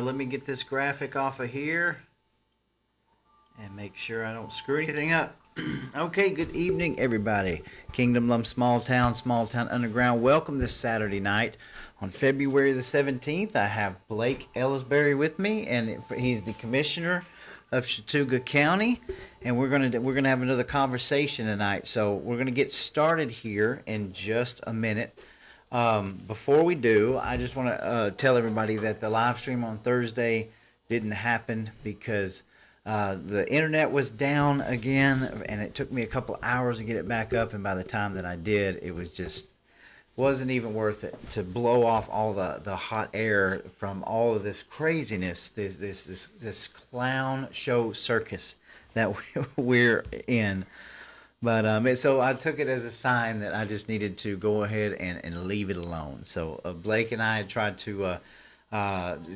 let me get this graphic off of here and make sure I don't screw anything up. Okay, good evening, everybody. Kingdom Lump Small Town Underground. Welcome this Saturday night on February the 17th. I have Blake Elsberry with me, and he's the commissioner of Chattooga County, and we're gonna have another conversation tonight. So we're gonna get started here in just a minute. Before we do, I just want to tell everybody that the live stream on Thursday didn't happen because the internet was down again, and it took me a couple hours to get it back up. And by the time that I did, it was just wasn't even worth it to blow off all the hot air from all of this craziness, this clown show circus that we're in. But so I took it as a sign that I just needed to go ahead and leave it alone. So Blake and I had tried to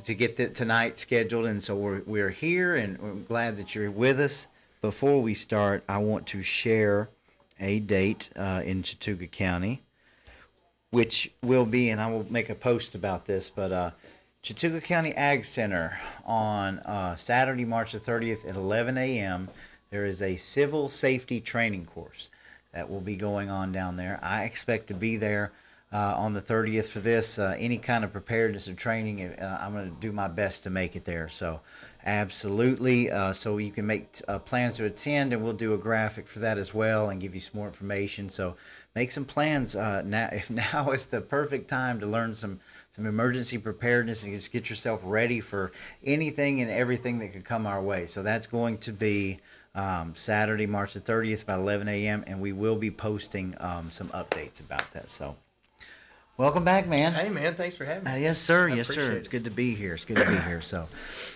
get tonight scheduled, and so we're here, and we're glad that you're with us. Before we start, I want to share a date in Chattooga County, which will be, and I will make a post about this, but Chattooga County Ag Center on Saturday, March the 30th at 11 a.m., there is a civil safety training course that will be going on down there. I expect to be there on the 30th for this. Any kind of preparedness or training, I'm going to do my best to make it there. So absolutely. So you can make plans to attend, and we'll do a graphic for that as well and give you some more information. So make some plans now. If now is the perfect time to learn some emergency preparedness and just get yourself ready for anything and everything that could come our way. So that's going to be Saturday, March the 30th, about 11 a.m., and we will be posting some updates about that. So welcome back, man. Hey, man, thanks for having me. Yes, sir. Yes, sir. It's good to be here. It's good to be here. So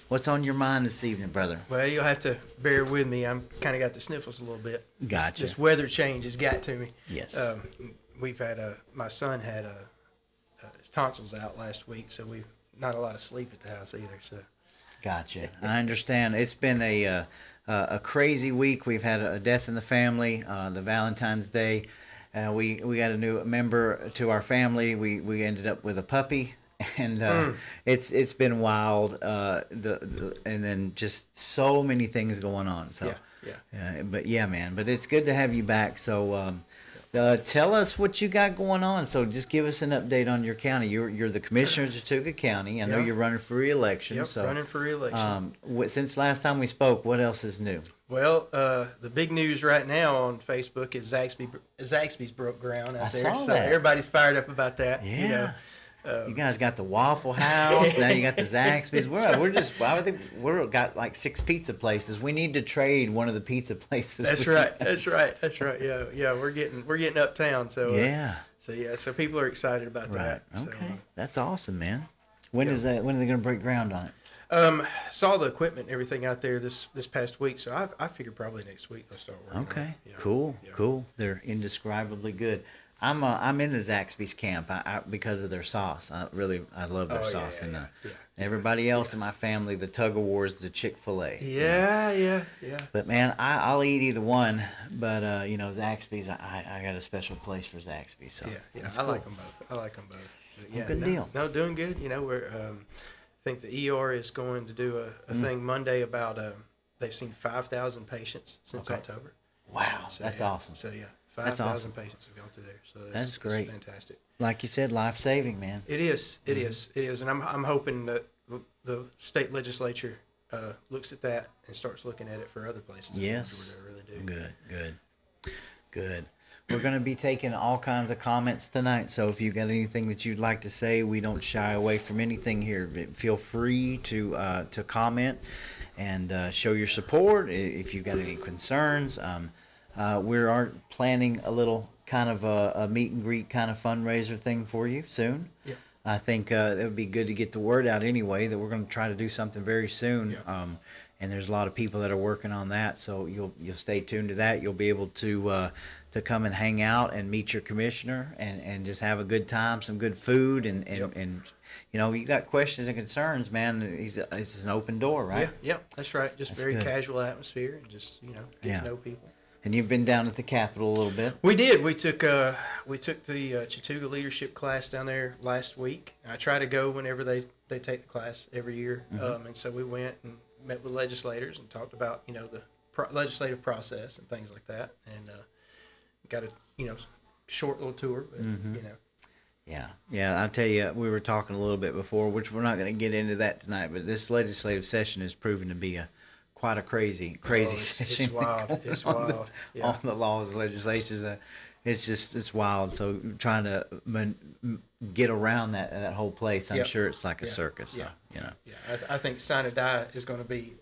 what's on your mind this evening, brother? Well, you'll have to bear with me. I'm kind of got the sniffles a little bit. Gotcha. This weather change has got to me. Yes. We've had my son had his tonsils out last week, so we've not a lot of sleep at the house either. So. Gotcha. I understand. It's been a crazy week. We've had a death in the family, the Valentine's Day. We got a new member to our family. We ended up with a puppy, and it's been wild. And then just so many things going on. So yeah. But yeah, man. But it's good to have you back. So tell us what you got going on. So just give us an update on your county. You're the commissioner of Chattooga County. I know you're running for re-election. Yep, so running for re-election. Since last time we spoke, what else is new? Well, the big news right now on Facebook is Zaxby's broke ground out there. I saw so that. Everybody's fired up about that. Yeah. You know, you guys got the Waffle House. Now you got the Zaxby's. We're got like 6 pizza places. We need to trade one of the pizza places. That's right. Yeah. We're getting uptown. So So people are excited about that. Okay, So, that's awesome, man. When is that? When are they going to break ground on it? Saw the equipment and everything out there this past week, so I figure probably next week they'll start working. Okay, on it. Yeah. Cool. They're indescribably good. I'm in the Zaxby's camp because of their sauce. I love their sauce, and everybody else in my family, the tug of war is the Chick-fil-A. Yeah. But man, I'll eat either one. But Zaxby's, I got a special place for Zaxby's. So yeah. I like them both. But yeah, good deal. No, doing good. We're I think the ER is going to do a thing Monday about they've seen 5,000 patients since October. Wow, so, that's awesome. So 5,000 patients have gone through there. So that's great. Fantastic. Like you said, life saving, man. It is, and I'm hoping that the state legislature looks at that and starts looking at it for other places. Yes. Where they really do. Good. We're going to be taking all kinds of comments tonight, so if you've got anything that you'd like to say, we don't shy away from anything here. Feel free to comment and show your support if you've got any concerns. We are planning a little kind of a meet and greet kind of fundraiser thing for you soon. Yeah. I think it would be good to get the word out anyway that we're going to try to do something very soon. Yeah. And there's a lot of people that are working on that, so you'll stay tuned to that. You'll be able to come and hang out and meet your commissioner and just have a good time, some good food, and you got questions and concerns, man. It's an open door, right? Yeah, that's right. Just that's very good. Casual atmosphere and just get to know people. And you've been down at the Capitol a little bit. We did. We took the Chattooga leadership class down there last week. I try to go whenever they take the class every year, and so we went and met with legislators and talked about the legislative process and things like that, and got a short little tour, but Yeah, I'll tell you, we were talking a little bit before, which we're not going to get into that tonight, but this legislative session has proven to be quite a crazy session. It's wild. It's wild. On the laws and legislations, it's wild. So trying to get around that whole place, I'm sure it's like a circus. So, I think Sine Die is going to be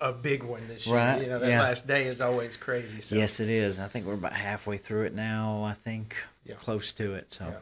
a big one this year. Right. That last day is always crazy. So. Yes, it is. I think we're about halfway through it now. I think close to it. So. Yeah.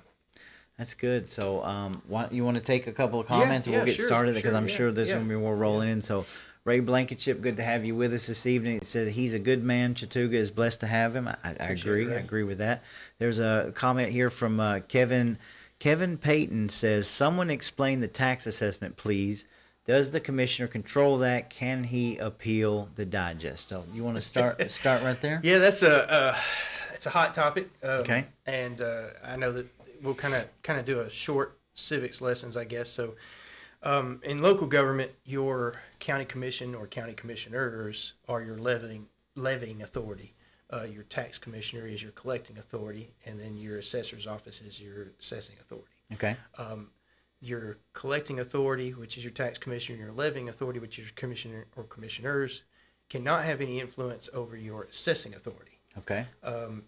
That's good. So, you want to take a couple of comments and we'll get started because I'm sure there's going to be more rolling in. So, Ray Blankenship, good to have you with us this evening. It said he's a good man. Chattooga is blessed to have him. I agree. I agree with that. There's a comment here from Kevin. Kevin Payton says, "Someone explain the tax assessment, please. Does the commissioner control that? Can he appeal the digest?" So, you want to start right there? Yeah, that's it's a hot topic. Okay. And I know that we'll kind of do a short civics lessons, I guess. So, in local government, your county commission or county commissioners are your levying authority. Your tax commissioner is your collecting authority, and then your assessor's office is your assessing authority. Okay. Your collecting authority, which is your tax commissioner, and your levying authority, which is your commissioner or commissioners, cannot have any influence over your assessing authority. Okay.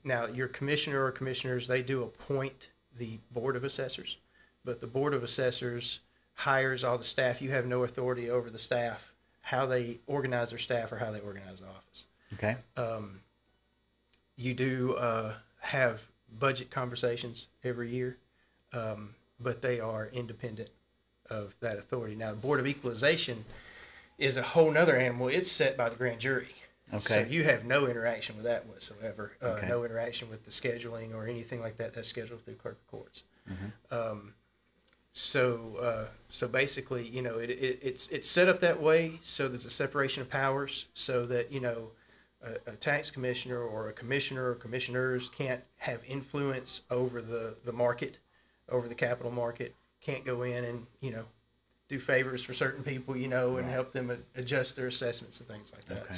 Now, your commissioner or commissioners, they do appoint the Board of Assessors, but the Board of Assessors hires all the staff. You have no authority over the staff, how they organize their staff or how they organize the office. Okay. You do have budget conversations every year, but they are independent of that authority. Now, the Board of Equalization is a whole nother animal. It's set by the grand jury. Okay. So you have no interaction with that whatsoever. No interaction with the scheduling or anything like that. That's scheduled through clerk of courts. Mm-hmm. So basically, it's set up that way so there's a separation of powers, so that a tax commissioner or a commissioner or commissioners can't have influence over the market, over the capital market. Can't go in and do favors for certain people, and help them adjust their assessments and things like that. Okay.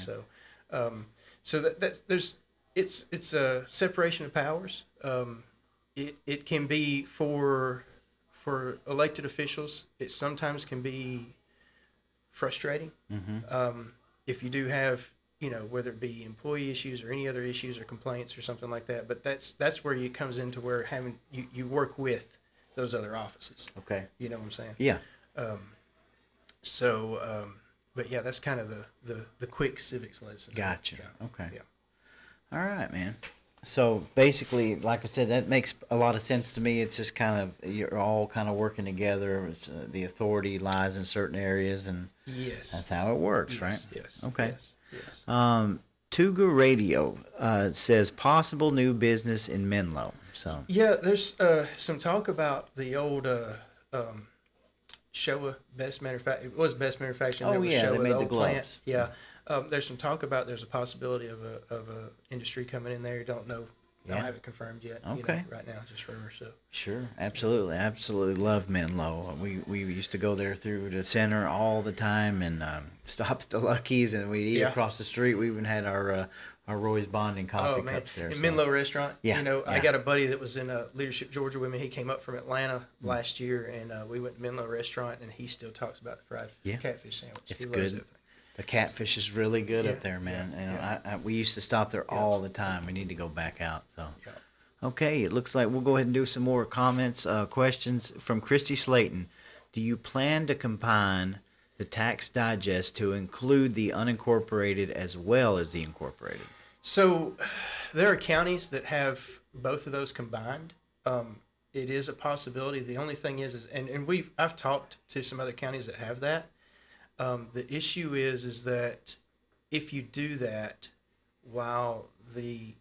It's a separation of powers. It can be for elected officials. It sometimes can be frustrating. Mm-hmm. If you do have whether it be employee issues or any other issues or complaints or something like that. But that's where it comes into where you work with those other offices. Okay. You know what I'm saying? Yeah. But yeah, that's kind of the quick civics lesson. Gotcha. Yeah. Okay. Yeah. All right, man. So basically, like I said, that makes a lot of sense to me. It's just kind of, you're all kind of working together. It's, the authority lies in certain areas, and that's how it works, right? Yes. Okay. Yes. Tuga Radio says possible new business in Menlo. So yeah, there's some talk about the old Showa Best Manufacturing. It was Best Manufacturing. Oh yeah, Showa, they made the gloves. Plant. Yeah. There's some talk about there's a possibility of a industry coming in there. Don't know. Don't have it confirmed yet. Okay. Right now, just rumors. So. Sure, absolutely love Menlo. We used to go there through the center all the time and stop at the Lucky's, and we'd eat across the street. We even had our Roy's Bonding coffee cups there. Menlo Restaurant. Yeah. I got a buddy that was in Leadership Georgia with me. He came up from Atlanta last year, and we went to Menlo Restaurant, and he still talks about the fried catfish sandwich. It's good. The catfish is really good up there, man. And we used to stop there all the time. We need to go back out. So, okay, it looks like we'll go ahead and do some more comments, questions from Christy Slayton. Do you plan to combine the tax digest to include the unincorporated as well as the incorporated? So, there are counties that have both of those combined. It is a possibility. The only thing is I've talked to some other counties that have that. The issue is that if you do that, while the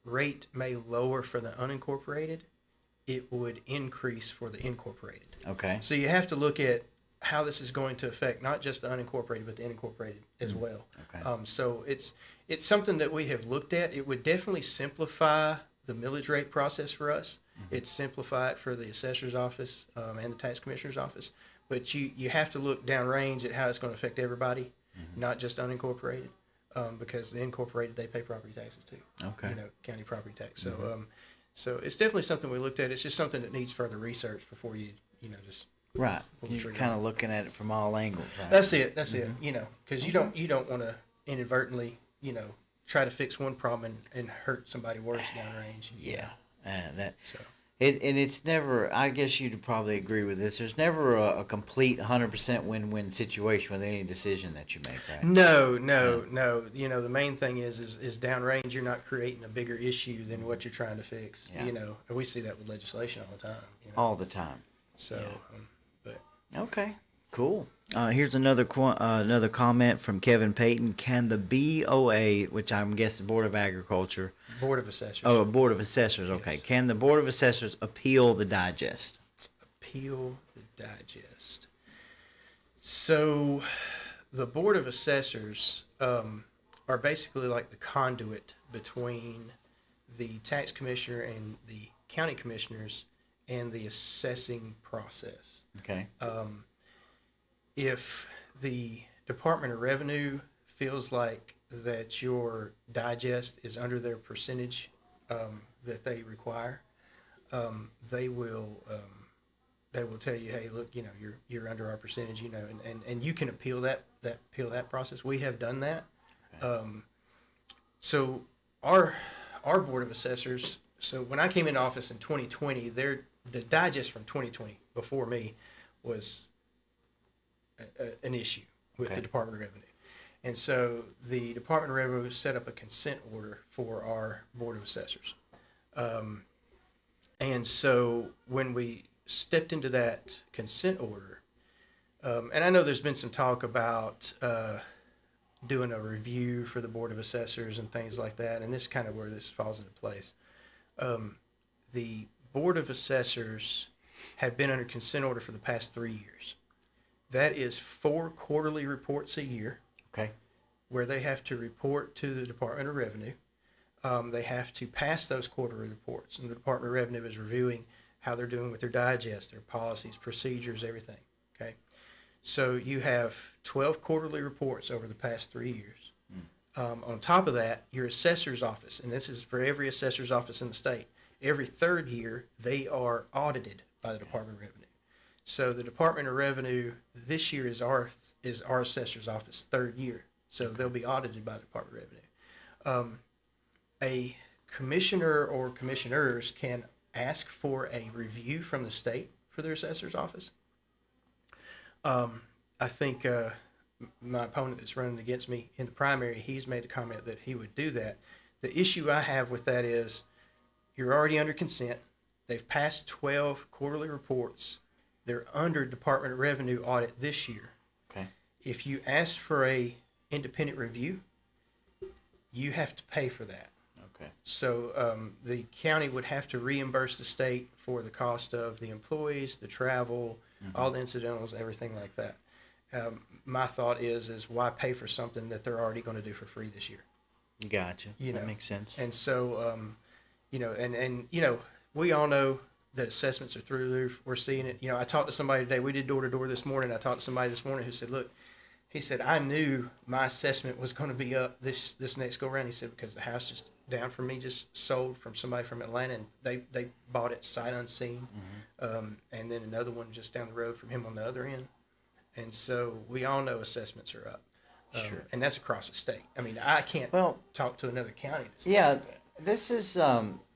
rate may lower for the unincorporated, it would increase for the incorporated. Okay. So you have to look at how this is going to affect not just the unincorporated but the unincorporated as well. Okay. So it's something that we have looked at. It would definitely simplify the millage rate process for us. It'd simplify it for the assessor's office and the tax commissioner's office. But you have to look downrange at how it's going to affect everybody, not just unincorporated, because the incorporated, they pay property taxes too. Okay. County property tax. So so it's definitely something we looked at. It's just something that needs further research before just Right. pull the You're trigger. kind of looking at it from all angles. Right? That's it. That's it. Because you don't want to inadvertently try to fix one problem and hurt somebody worse downrange. Yeah. That. So. And it's never, I guess you'd probably agree with this, there's never a complete 100% win-win situation with any decision that you make, right? No. The main thing is downrange, you're not creating a bigger issue than what you're trying to fix. Yeah. And we see that with legislation all the time. All the time. So, Yeah. but Okay, cool. Here's another comment from Kevin Payton. Can the BOA, which I'm guessing Board of Agriculture, Board of Assessors. oh, Board of Assessors, okay. Yes. Can the Board of Assessors appeal the digest? Appeal the digest. So, the Board of Assessors are basically like the conduit between the tax commissioner and the county commissioners and the assessing process. Okay. If the Department of Revenue feels like that your digest is under their percentage that they require, they will tell you, hey, look, you're under our percentage, and you can appeal that process. We have done that. Okay. So our Board of Assessors. So when I came into office in 2020, the digest from 2020 before me was an issue with Okay. the Department of Revenue. And so the Department of Revenue set up a consent order for our Board of Assessors. And so when we stepped into that consent order, and I know there's been some talk about doing a review for the Board of Assessors and things like that, and this is kind of where this falls into place. The Board of Assessors have been under consent order for the past 3 years. That is 4 quarterly reports a year Okay. where they have to report to the Department of Revenue. They have to pass those quarterly reports, and the Department of Revenue is reviewing how they're doing with their digest, their policies, procedures, everything. Okay, so you have 12 quarterly reports over the past 3 years. On top of that, your assessor's office, and this is for every assessor's office in the state, every 3rd year they are audited by the Department of Revenue. So the Department of Revenue this year is our assessor's office 3rd year. So they'll be audited by the Department of Revenue. A commissioner or commissioners can ask for a review from the state for their assessor's office. I think my opponent that's running against me in the primary, he's made a comment that he would do that. The issue I have with that is you're already under consent. They've passed 12 quarterly reports. They're under Department of Revenue audit this year. Okay. If you ask for a independent review, you have to pay for that. Okay. So the county would have to reimburse the state for the cost of the employees, the travel, all the incidentals, everything like that. My thought is why pay for something that they're already going to do for free this year? Gotcha. You That know. makes sense. And so, we all know that assessments are through the roof. We're seeing it. I talked to somebody today. We did door to door this morning. I talked to somebody this morning who said, look, he said, I knew my assessment was going to be up this next go around. He said, because the house just down from me just sold from somebody from Atlanta, and they bought it sight unseen. And then another one just down the road from him on the other end. And so we all know assessments are up. Sure. And that's across the state. I mean, I can't talk to another county. That's Yeah, like that. this is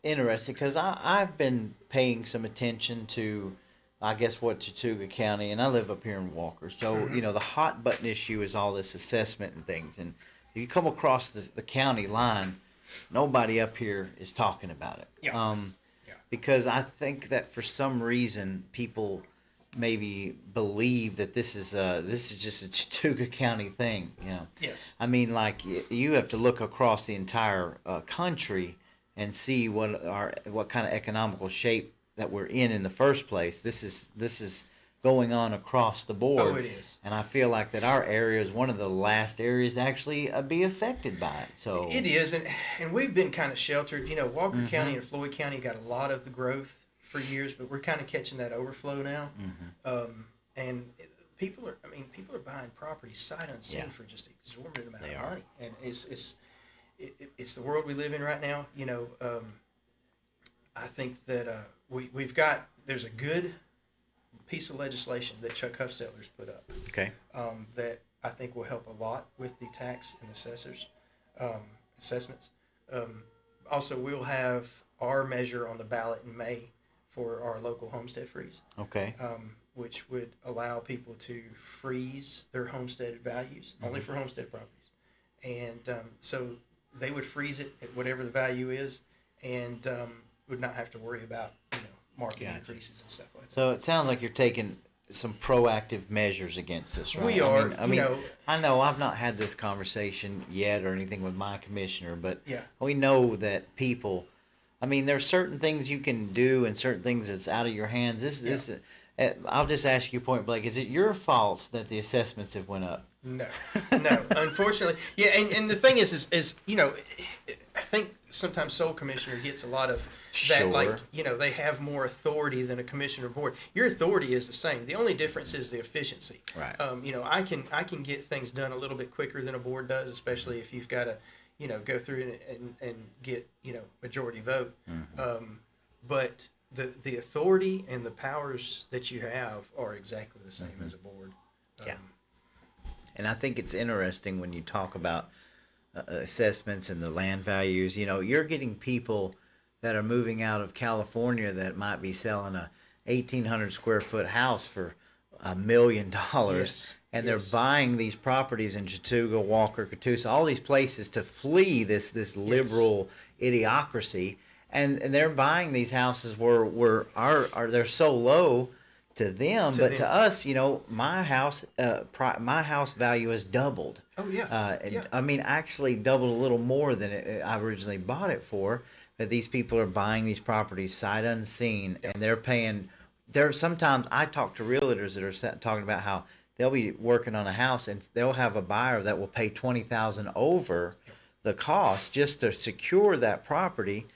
interesting because I've been paying some attention to, I guess, what Chattooga County, and I live up here in Walker. So, the hot button issue is all this assessment and things. And if you come across the county line, nobody up here is talking about it. Yeah. Because I think that for some reason people maybe believe that this is just a Chattooga County thing. Yes. I mean, like you have to look across the entire country and see what kind of economical shape that we're in the first place. This is going on across the board. Oh, it is. And I feel like that our area is one of the last areas to actually be affected by it. So it is, and we've been kind of sheltered. Walker County and Floyd County got a lot of the growth for years, but we're kind of catching that overflow now. And people are buying properties sight unseen for just an exorbitant amount of money, and it's the world we live in right now. I think that there's a good piece of legislation that Chuck Huffstetler's put up. Okay. That I think will help a lot with the tax and assessors assessments. Also, we'll have our measure on the ballot in May for our local homestead freeze. Okay. Which would allow people to freeze their homestead values only for homestead properties, and so they would freeze it at whatever the value is, and would not have to worry about market increases and stuff like that. So it sounds like you're taking some proactive measures against this, right? We are. I know I've not had this conversation yet or anything with my commissioner, but Yeah. we know that people. There's certain things you can do and certain things that's out of your hands. This. I'll just ask you point blank: is it your fault that the assessments have went up? No, unfortunately, yeah. And the thing is, I think sometimes Sole Commissioner gets a lot of that, Sure. they have more authority than a commissioner board. Your authority is the same. The only difference is the efficiency. Right. I can get things done a little bit quicker than a board does, especially if you've got to, go through and get, majority vote. But the authority and the powers that you have are exactly the same as a board. Yeah. And I think it's interesting when you talk about assessments and the land values. You're getting people that are moving out of California that might be selling a 1,800 square foot house for $1 million, and they're buying these properties in Chattooga, Walker, Catoosa, all these places to flee this liberal idiocracy, and they're buying these houses where they're so low to them, but to us, my house value has doubled. Oh yeah. Actually doubled a little more than I originally bought it for. But these people are buying these properties sight unseen, and they're paying. Sometimes I talk to realtors that are talking about how they'll be working on a house and they'll have a buyer that will pay $20,000 over the cost just to secure that property,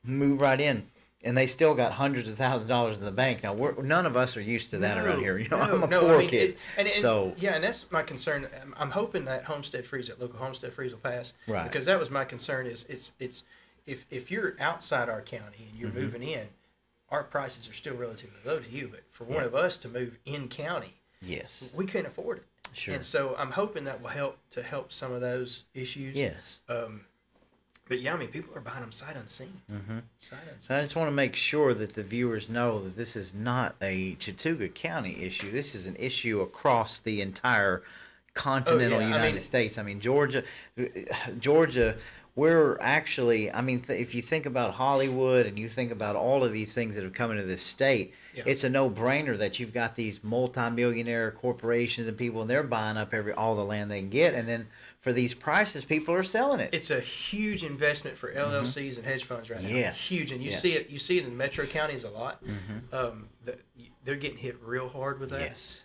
move right in. And they still got hundreds of thousands of dollars in the bank. Now, none of us are used to that around here. I'm a poor kid. And that's my concern. I'm hoping that local homestead freeze will pass. Right. Because that was my concern. If you're outside our county and you're moving in, our prices are still relatively low to you. But for one of us to move in county, yes, we couldn't afford it. Sure. And so I'm hoping that will help some of those issues. Yes. But yeah, people are buying them sight unseen. Sight unseen. So I just want to make sure that the viewers know that this is not a Chattooga County issue. This is an issue across the entire continental United States. Georgia, we're actually, if you think about Hollywood and you think about all of these things that have come into this state, it's a no-brainer that you've got these multimillionaire corporations and people, and they're buying up all the land they can get, and then for these prices, people are selling it. It's a huge investment for LLCs and hedge funds right now. Yes, huge, and you see it in metro counties a lot. They're getting hit real hard with that. Yes.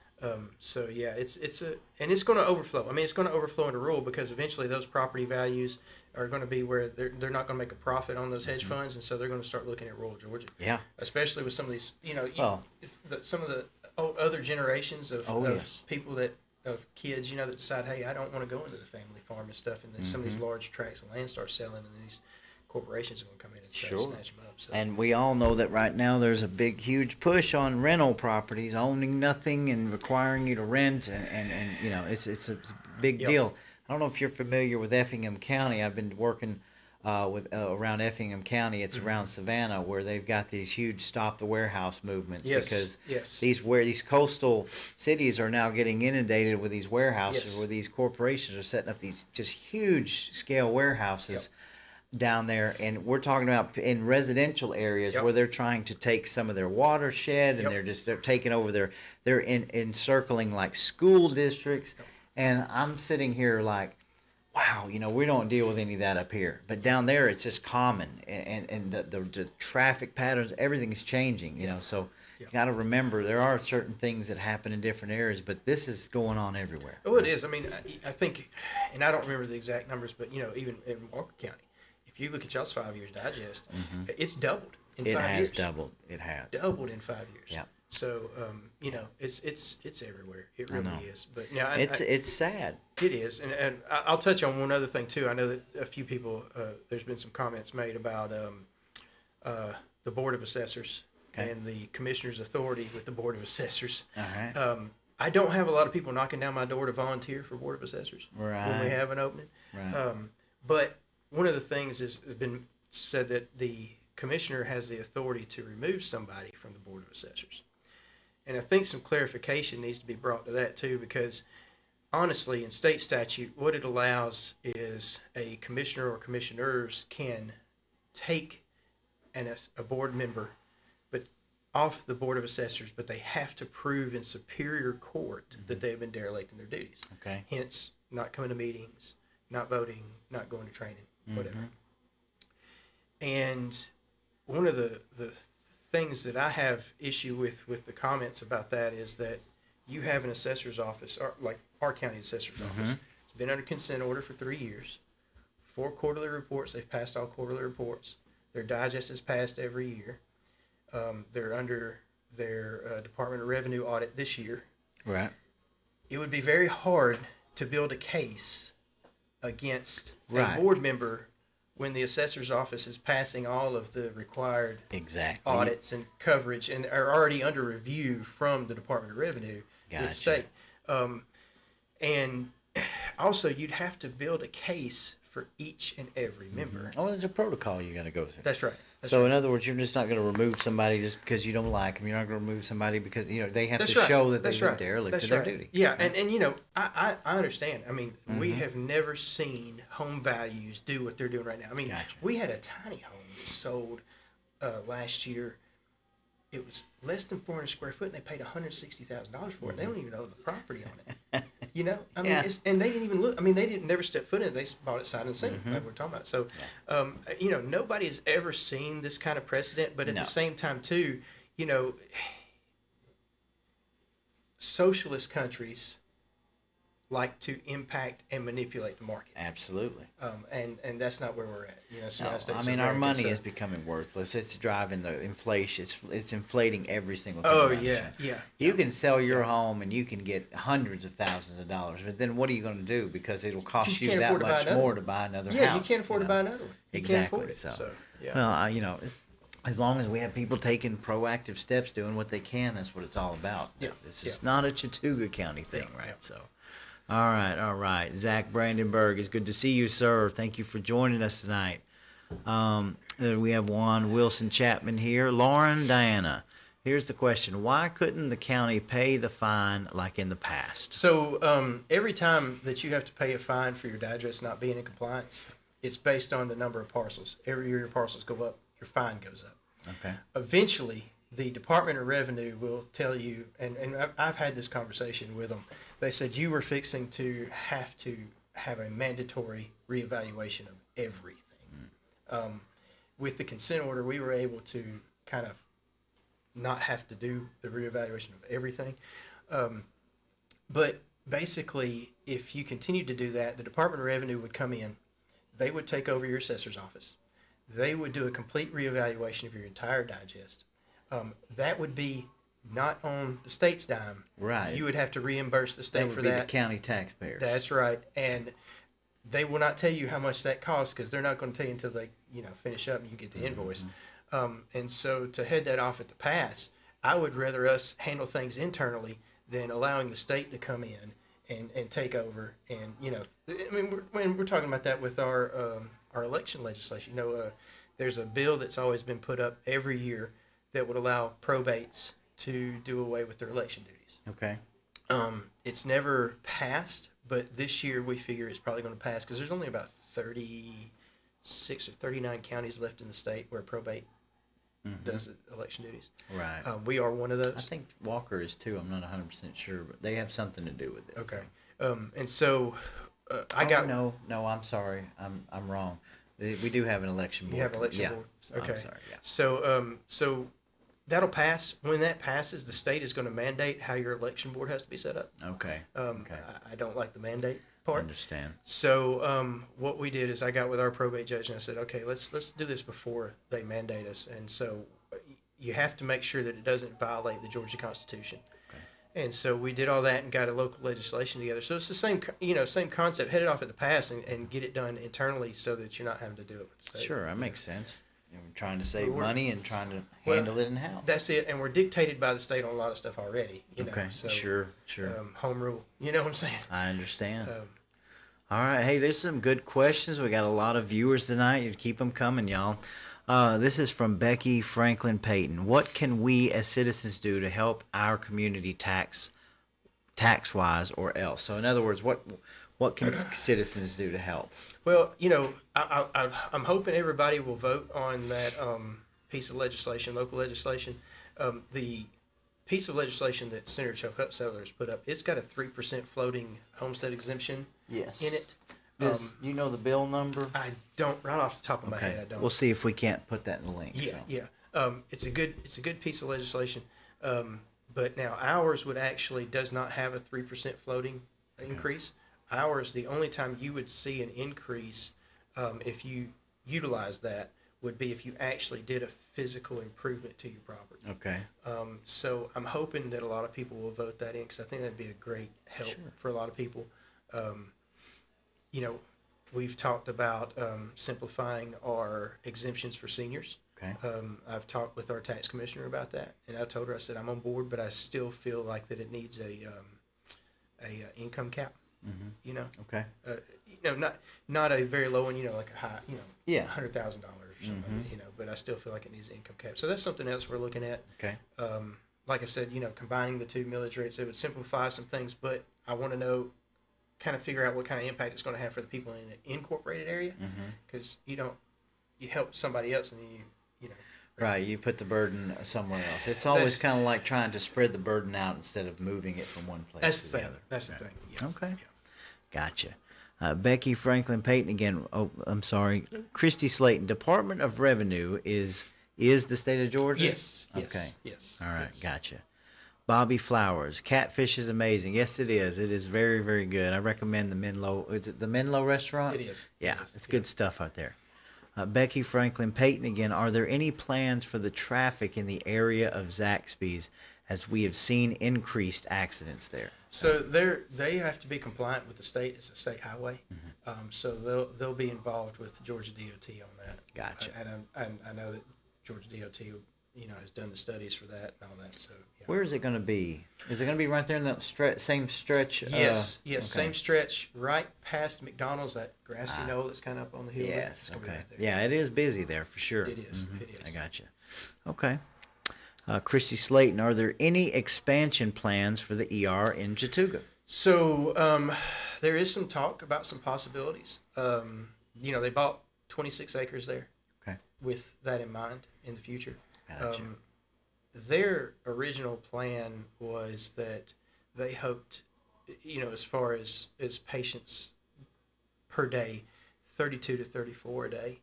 So yeah, it's going to overflow. It's going to overflow into rural because eventually those property values are going to be where they're not going to make a profit on those hedge funds, and so they're going to start looking at rural Georgia. Yeah. Especially with some of these, some of the other generations of people of kids, that decide, hey, I don't want to go into the family farm and stuff, and then some of these large tracts of land start selling, and these corporations are going to come in and try to snatch them up. So. And we all know that right now there's a huge push on rental properties, owning nothing and requiring you to rent, and it's a big deal. I don't know if you're familiar with Effingham County. I've been working around Effingham County. It's around Savannah, where they've got these huge stop the warehouse movements because these coastal cities are now getting inundated with these warehouses where these corporations are setting up these just huge scale warehouses down there, and we're talking about in residential areas where they're trying to take some of their watershed, and they're taking over they're encircling like school districts, and I'm sitting here like, wow, we don't deal with any of that up here, but down there it's just common, and the traffic patterns, everything is changing, so You got to remember there are certain things that happen in different areas, but this is going on everywhere. Oh, it is. I mean, I think, and I don't remember the exact numbers, but even in Walker County, if you look at y'all's 5 years digest, it's doubled in 5 years. It has doubled. It has doubled in 5 years. Yeah. So it's everywhere. It really is. But yeah, it's sad. It is, and I'll touch on one other thing too. I know that a few people, there's been some comments made about the Board of Assessors and the Commissioner's authority with the Board of Assessors. All right. I don't have a lot of people knocking down my door to volunteer for Board of Assessors when we have an opening. Right. But one of the things has been said that the Commissioner has the authority to remove somebody from the Board of Assessors. And I think some clarification needs to be brought to that too, because honestly, in state statute, what it allows is a commissioner or commissioners can take a board member but off the Board of Assessors, but they have to prove in superior court that they have been derelict in their duties. Okay. Hence, not coming to meetings, not voting, not going to training, whatever. And one of the things that I have issue with the comments about that is that you have an assessor's office, or like our county assessor's office. It's been under consent order for 3 years. 4 quarterly reports. They've passed all quarterly reports. Their digest is passed every year. They're under their Department of Revenue audit this year. Right. It would be very hard to build a case against Right. a board member when the assessor's office is passing all of the required Exactly. audits and coverage and are already under review from the Department of Revenue with the state. And also, you'd have to build a case for each and every member. Oh, there's a protocol you got to go through. That's right. So in other words, you're just not going to remove somebody just because you don't like them. You're not going to remove somebody because they have to show that they've been derelict in their duty. Yeah, and I understand. I mean, we have never seen home values do what they're doing right now. I mean, we had a tiny home that sold last year. It was less than 400 square foot, and they paid $160,000 for it. They don't even own the property on it. I mean, and they didn't even look. I mean, they didn't never step foot in it. They bought it sight unseen, like we're talking about. So, nobody has ever seen this kind of precedent. But at the same time, too, socialist countries like to impact and manipulate the market. Absolutely. And that's not where we're at. So I mean, our money is becoming worthless. It's driving the inflation. It's inflating every single thing. Oh, around yeah, you. yeah. You can sell your home and you can get hundreds of thousands of dollars, but then what are you going to do? Because it'll cost you that much more to buy another house. Yeah, you can't afford to buy another one. You can't afford it. So well, as long as we have people taking proactive steps, doing what they can, that's what it's all about. Yeah. This is not a Chattooga County thing, right? Yeah. So. All right. Zach Brandenburg, it's good to see you, sir. Thank you for joining us tonight. We have Juan Wilson Chapman here. Lauren, Diana, here's the question. Why couldn't the county pay the fine like in the past? So every time that you have to pay a fine for your digest not being in compliance, it's based on the number of parcels. Every year your parcels go up, your fine goes up. Okay. Eventually, the Department of Revenue will tell you, and I've had this conversation with them. They said you were fixing to have a mandatory reevaluation of everything. With the consent order, we were able to kind of not have to do the reevaluation of everything. But basically, if you continue to do that, the Department of Revenue would come in. They would take over your assessor's office. They would do a complete reevaluation of your entire digest. That would be not on the state's dime. Right. You would have to reimburse the state for that. That would be the county taxpayers. That's right. And they will not tell you how much that costs because they're not going to tell you until they, finish up and you get the invoice. And so to head that off at the pass, I would rather us handle things internally than allowing the state to come in and take over. And, I mean, we're talking about that with our election legislation. There's a bill that's always been put up every year that would allow probates to do away with their election duties. Okay. It's never passed, but this year we figure it's probably going to pass because there's only about 36 or 39 counties left in the state where probate does the election duties. Right. We are one of those. I think Walker is too. I'm not 100% sure, but they have something to do with it. Okay. And so No, I'm sorry. I'm wrong. We do have an election board. You have an election board. Okay. I'm sorry. Yeah. So that'll pass. When that passes, the state is going to mandate how your election board has to be set up. Okay. Okay. I don't like the mandate I part. understand. So what we did is I got with our probate judge and I said, okay, let's do this before they mandate us. And so you have to make sure that it doesn't violate the Georgia Constitution. Okay. And so we did all that and got a local legislation together. So it's the same concept. Head it off at the pass and get it done internally so that you're not having to do it with the state. Sure, that makes sense. We're trying to save money and trying to handle it in house. That's it, and we're dictated by the state on a lot of stuff already. Okay, so, sure. Home rule, you know what I'm saying? I understand. All right, hey, there's some good questions. We got a lot of viewers tonight. You keep them coming, y'all. This is from Becky Franklin Payton. What can we as citizens do to help our community tax-wise or else? So, in other words, what can citizens do to help? Well, I'm hoping everybody will vote on that piece of legislation, local legislation. The piece of legislation that Senator Chuck Hupseller put up, it's got a 3% floating homestead exemption in it. You know the bill number? I don't, right off the top of my head, I don't. We'll see if we can't put that in the link. Yeah. It's a good piece of legislation. But now ours does not have a 3% floating increase. Ours, the only time you would see an increase if you utilize that would be if you actually did a physical improvement to your property. Okay. So I'm hoping that a lot of people will vote that in because I think that'd be a great help for a lot of people. We've talked about simplifying our exemptions for seniors. Okay. I've talked with our tax commissioner about that, and I told her, I said, I'm on board, but I still feel like that it needs a income cap. Mm-hmm. Okay. Not a very low one. Like a high. $100,000 or something. Mm-hmm. But I still feel like it needs an income cap. So that's something else we're looking at. Okay. Like I said, combining the two millage rates, it would simplify some things, but I want to kind of figure out what kind of impact it's going to have for the people in the incorporated area, because you help somebody else and you. Right, you put the burden somewhere else. It's always kind of like trying to spread the burden out instead of moving it from one place to the other. That's the thing. Yeah. Okay. Yeah. Gotcha. Becky Franklin Payton again. Oh, I'm sorry. Christy Slayton. Department of Revenue is the state of Georgia? Yes. Okay. Yes. All right. Yes. Gotcha. Bobby Flowers. Catfish is amazing. Yes, it is. It is very, very good. I recommend the Menlo. Is it the Menlo restaurant? It is. Yeah, it's good stuff out there. Becky Franklin Payton again. Are there any plans for the traffic in the area of Zaxby's, as we have seen increased accidents there? So they have to be compliant with the state. It's a state highway, so they'll be involved with Georgia DOT on that. Gotcha. And I know that Georgia DOT has done the studies for that and all that. So yeah. Where is it going to be? Is it going to be right there in that same stretch? Yes, okay. Same stretch, right past McDonald's, that grassy knoll that's kind of up on the hill. Yes, okay. Right there. Yeah, it is busy there for sure. It is. It is. I gotcha. Okay. Christy Slayton, are there any expansion plans for the ER in Chattooga? So there is some talk about some possibilities. They bought 26 acres there. Okay. With that in mind in the future. Gotcha. Their original plan was that they hoped, as far as patients per day, 32 to 34 a day.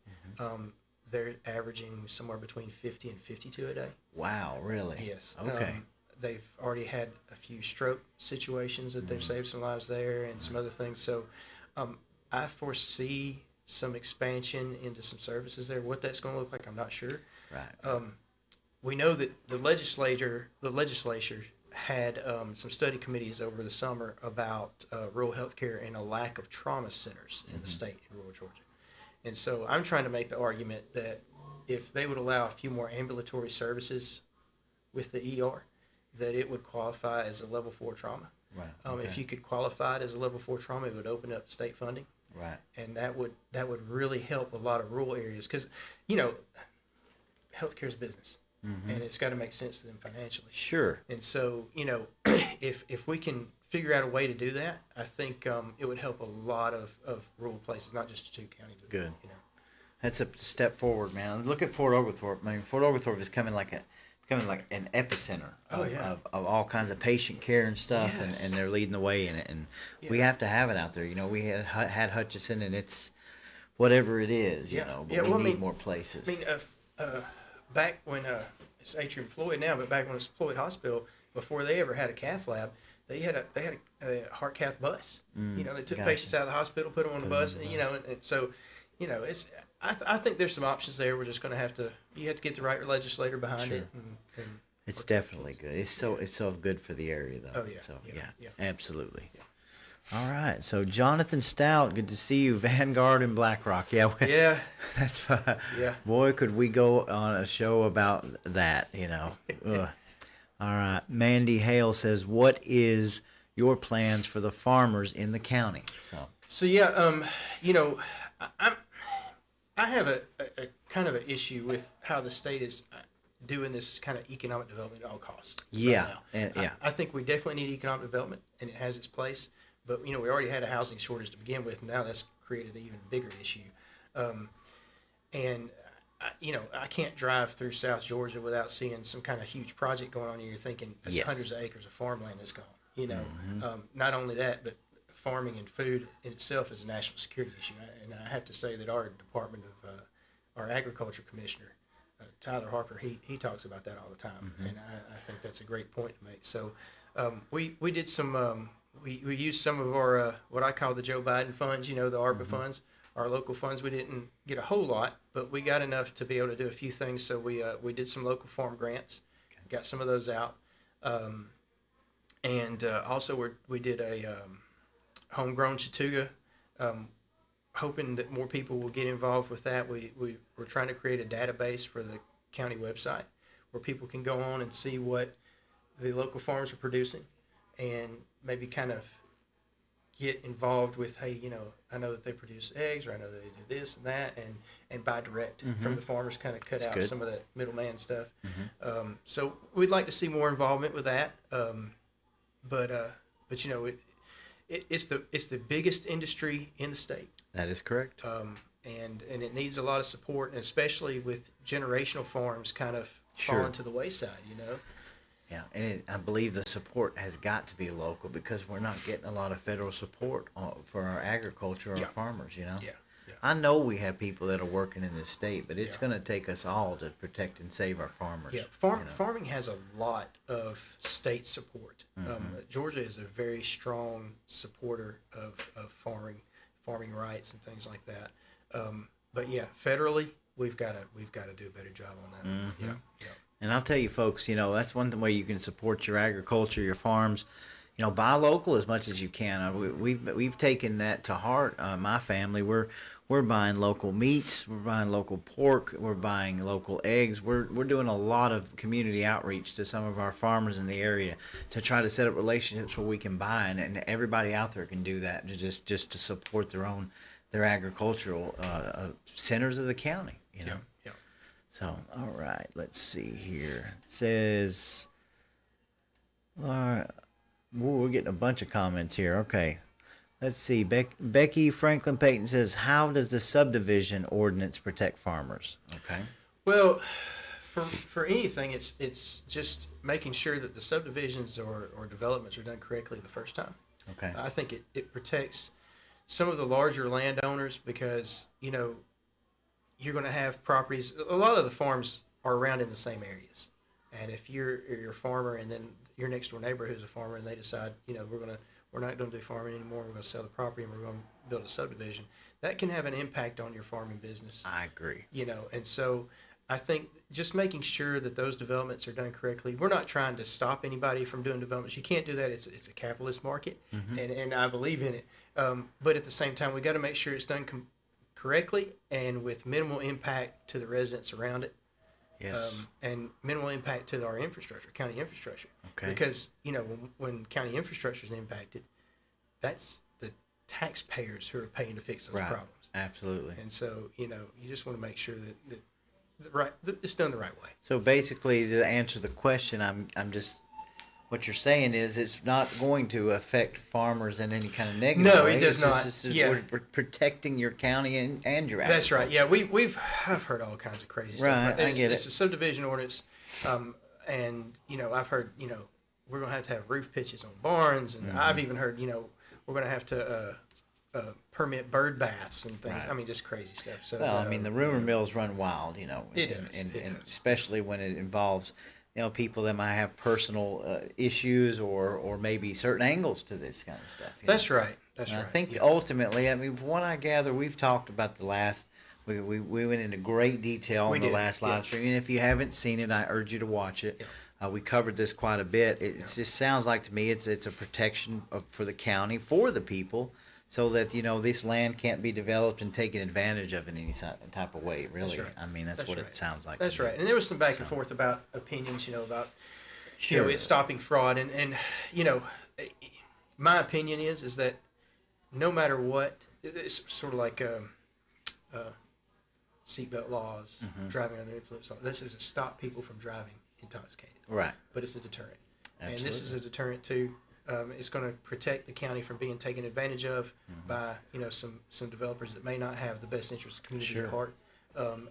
They're averaging somewhere between 50 and 52 a day. Wow, really? Yes. Okay. They've already had a few stroke situations that they've saved some lives there and some other things. So I foresee some expansion into some services there. What that's going to look like, I'm not sure. Right. We know that the legislature had some study committees over the summer about rural health care and a lack of trauma centers in the state in rural Georgia. And so I'm trying to make the argument that if they would allow a few more ambulatory services with the ER, that it would qualify as a level 4 trauma. Right. Okay. If you could qualify it as a level 4 trauma, it would open up state funding. Right. And that would really help a lot of rural areas because, healthcare is business. And it's got to make sense to them financially. Sure. And so, if we can figure out a way to do that, I think it would help a lot of rural places, not just Chattooga County. But, good. That's a step forward, man. Look at Fort Oglethorpe. I mean, Fort Oglethorpe is becoming like an epicenter of all kinds of patient care and stuff, Yes. and they're leading the way in it. And we have to have it out there. We had Hutchinson, and it's whatever it is, but we need more places. I mean, back when it's Atrium Floyd now, but back when it was Floyd Hospital, before they ever had a cath lab, they had a heart cath bus. They took patients out of the hospital, put them on the bus, and so, it's. I think there's some options there. We're just going to have to get the right legislator behind it. And it's definitely good. It's so good for the area, though. Oh yeah. So absolutely. Yeah. All right. So Jonathan Stout, good to see you. Vanguard and BlackRock. Yeah. That's fine. Yeah. Boy, could we go on a show about that? Ugh. All right. Mandy Hale says, "What is your plans for the farmers in the county?" So yeah. I have a kind of an issue with how the state is doing this kind of economic development at all costs. Yeah, right now. I think we definitely need economic development, and it has its place. But we already had a housing shortage to begin with, and now that's created an even bigger issue. I can't drive through South Georgia without seeing some kind of huge project going on, and you're thinking there's hundreds of acres of farmland that's gone. Not only that, but farming and food in itself is a national security issue. And I have to say that our department of our agriculture commissioner, Tyler Harper, he talks about that all the time, and I think that's a great point to make. So we did some we used some of our what I call the Joe Biden funds, the ARPA funds, our local funds. We didn't get a whole lot, but we got enough to be able to do a few things. So we did some local farm grants, got some of those out, and also we did a homegrown Chattooga, hoping that more people will get involved with that. We're trying to create a database for the county website where people can go on and see what the local farms are producing, and maybe kind of get involved with, hey, I know that they produce eggs, or I know that they do this and that, and buy direct from the farmers, kind of cut That's out good. some of that middleman stuff. So we'd like to see more involvement with that. But it's the biggest industry in the state. That is correct. And it needs a lot of support, and especially with generational farms kind of falling to the wayside, Yeah, and I believe the support has got to be local, because we're not getting a lot of federal support for our agriculture or farmers, Yeah. I know we have people that are working in this state, but it's going to take us all to protect and save our farmers. Yeah, farming has a lot of state support. Georgia is a very strong supporter of farming rights and things like that. But yeah, federally, we've got to do a better job on that. Yeah. And I'll tell you, folks, that's one way you can support your agriculture, your farms. Buy local as much as you can. We've taken that to heart. My family, we're buying local meats, we're buying local pork, we're buying local eggs. We're doing a lot of community outreach to some of our farmers in the area to try to set up relationships where we can buy, and everybody out there can do that just to support their agricultural centers of the county. Yeah. So, all right, let's see here. It says, all right, we're getting a bunch of comments here. Okay, let's see. Becky Franklin Payton says, how does the subdivision ordinance protect farmers? Okay. Well, for anything, it's just making sure that the subdivisions or developments are done correctly the first time. Okay. I think it protects some of the larger landowners, because, you're going to have properties. A lot of the farms are around in the same areas, and if you're a farmer, and then your next door neighbor who's a farmer, and they decide, we're not going to do farming anymore, we're going to sell the property and we're going to build a subdivision, that can have an impact on your farming business. I agree. And so I think just making sure that those developments are done correctly. We're not trying to stop anybody from doing developments. You can't do that. It's a capitalist market, and I believe in it. But at the same time, we got to make sure it's done correctly and with minimal impact to the residents around it. Yes. And minimal impact to our infrastructure, county infrastructure. Okay. Because, when county infrastructure is impacted, that's the taxpayers who are paying to fix those problems. Absolutely. And so, you just want to make sure that it's done the right way. So basically, to answer the question, I'm just, what you're saying is it's not going to affect farmers in any kind of negative way. No, it does not. We're protecting your county and your agriculture. That's right. Yeah, I've heard all kinds of crazy stuff. Right, I get it. It's a subdivision ordinance, and I've heard we're going to have roof pitches on barns, and I've even heard we're going to have to permit bird baths and things. Right. I mean, just crazy stuff. So, Well, I mean, the rumor mills run wild, you know, It and, does. and especially when it involves, you know, people that might have personal issues or maybe certain angles to this kind of stuff. That's right. That's And right. I think ultimately, I mean, from what I gather, we've talked about the last. We went into great detail We on the did, last live yeah. stream, and if you haven't seen it, I urge you to watch it. Yeah. We covered this quite a bit. It just sounds like to me it's a protection for the county, for the people, so that, you know, this land can't be developed and taken advantage of in any type of way. Really, right. I mean, that's what right. it sounds like. That's to me. right. And there was some back and forth about opinions, you know, about you know, Sure. it stopping fraud, and you know, my opinion is that no matter what, it's sort of like seatbelt laws, driving under the influence. This is to stop people from driving intoxicated. Right. But it's a deterrent. Absolutely. And this is a deterrent too. It's going to protect the county from being taken advantage of by, you know, some developers that may not have the best interest of the community Sure. at heart,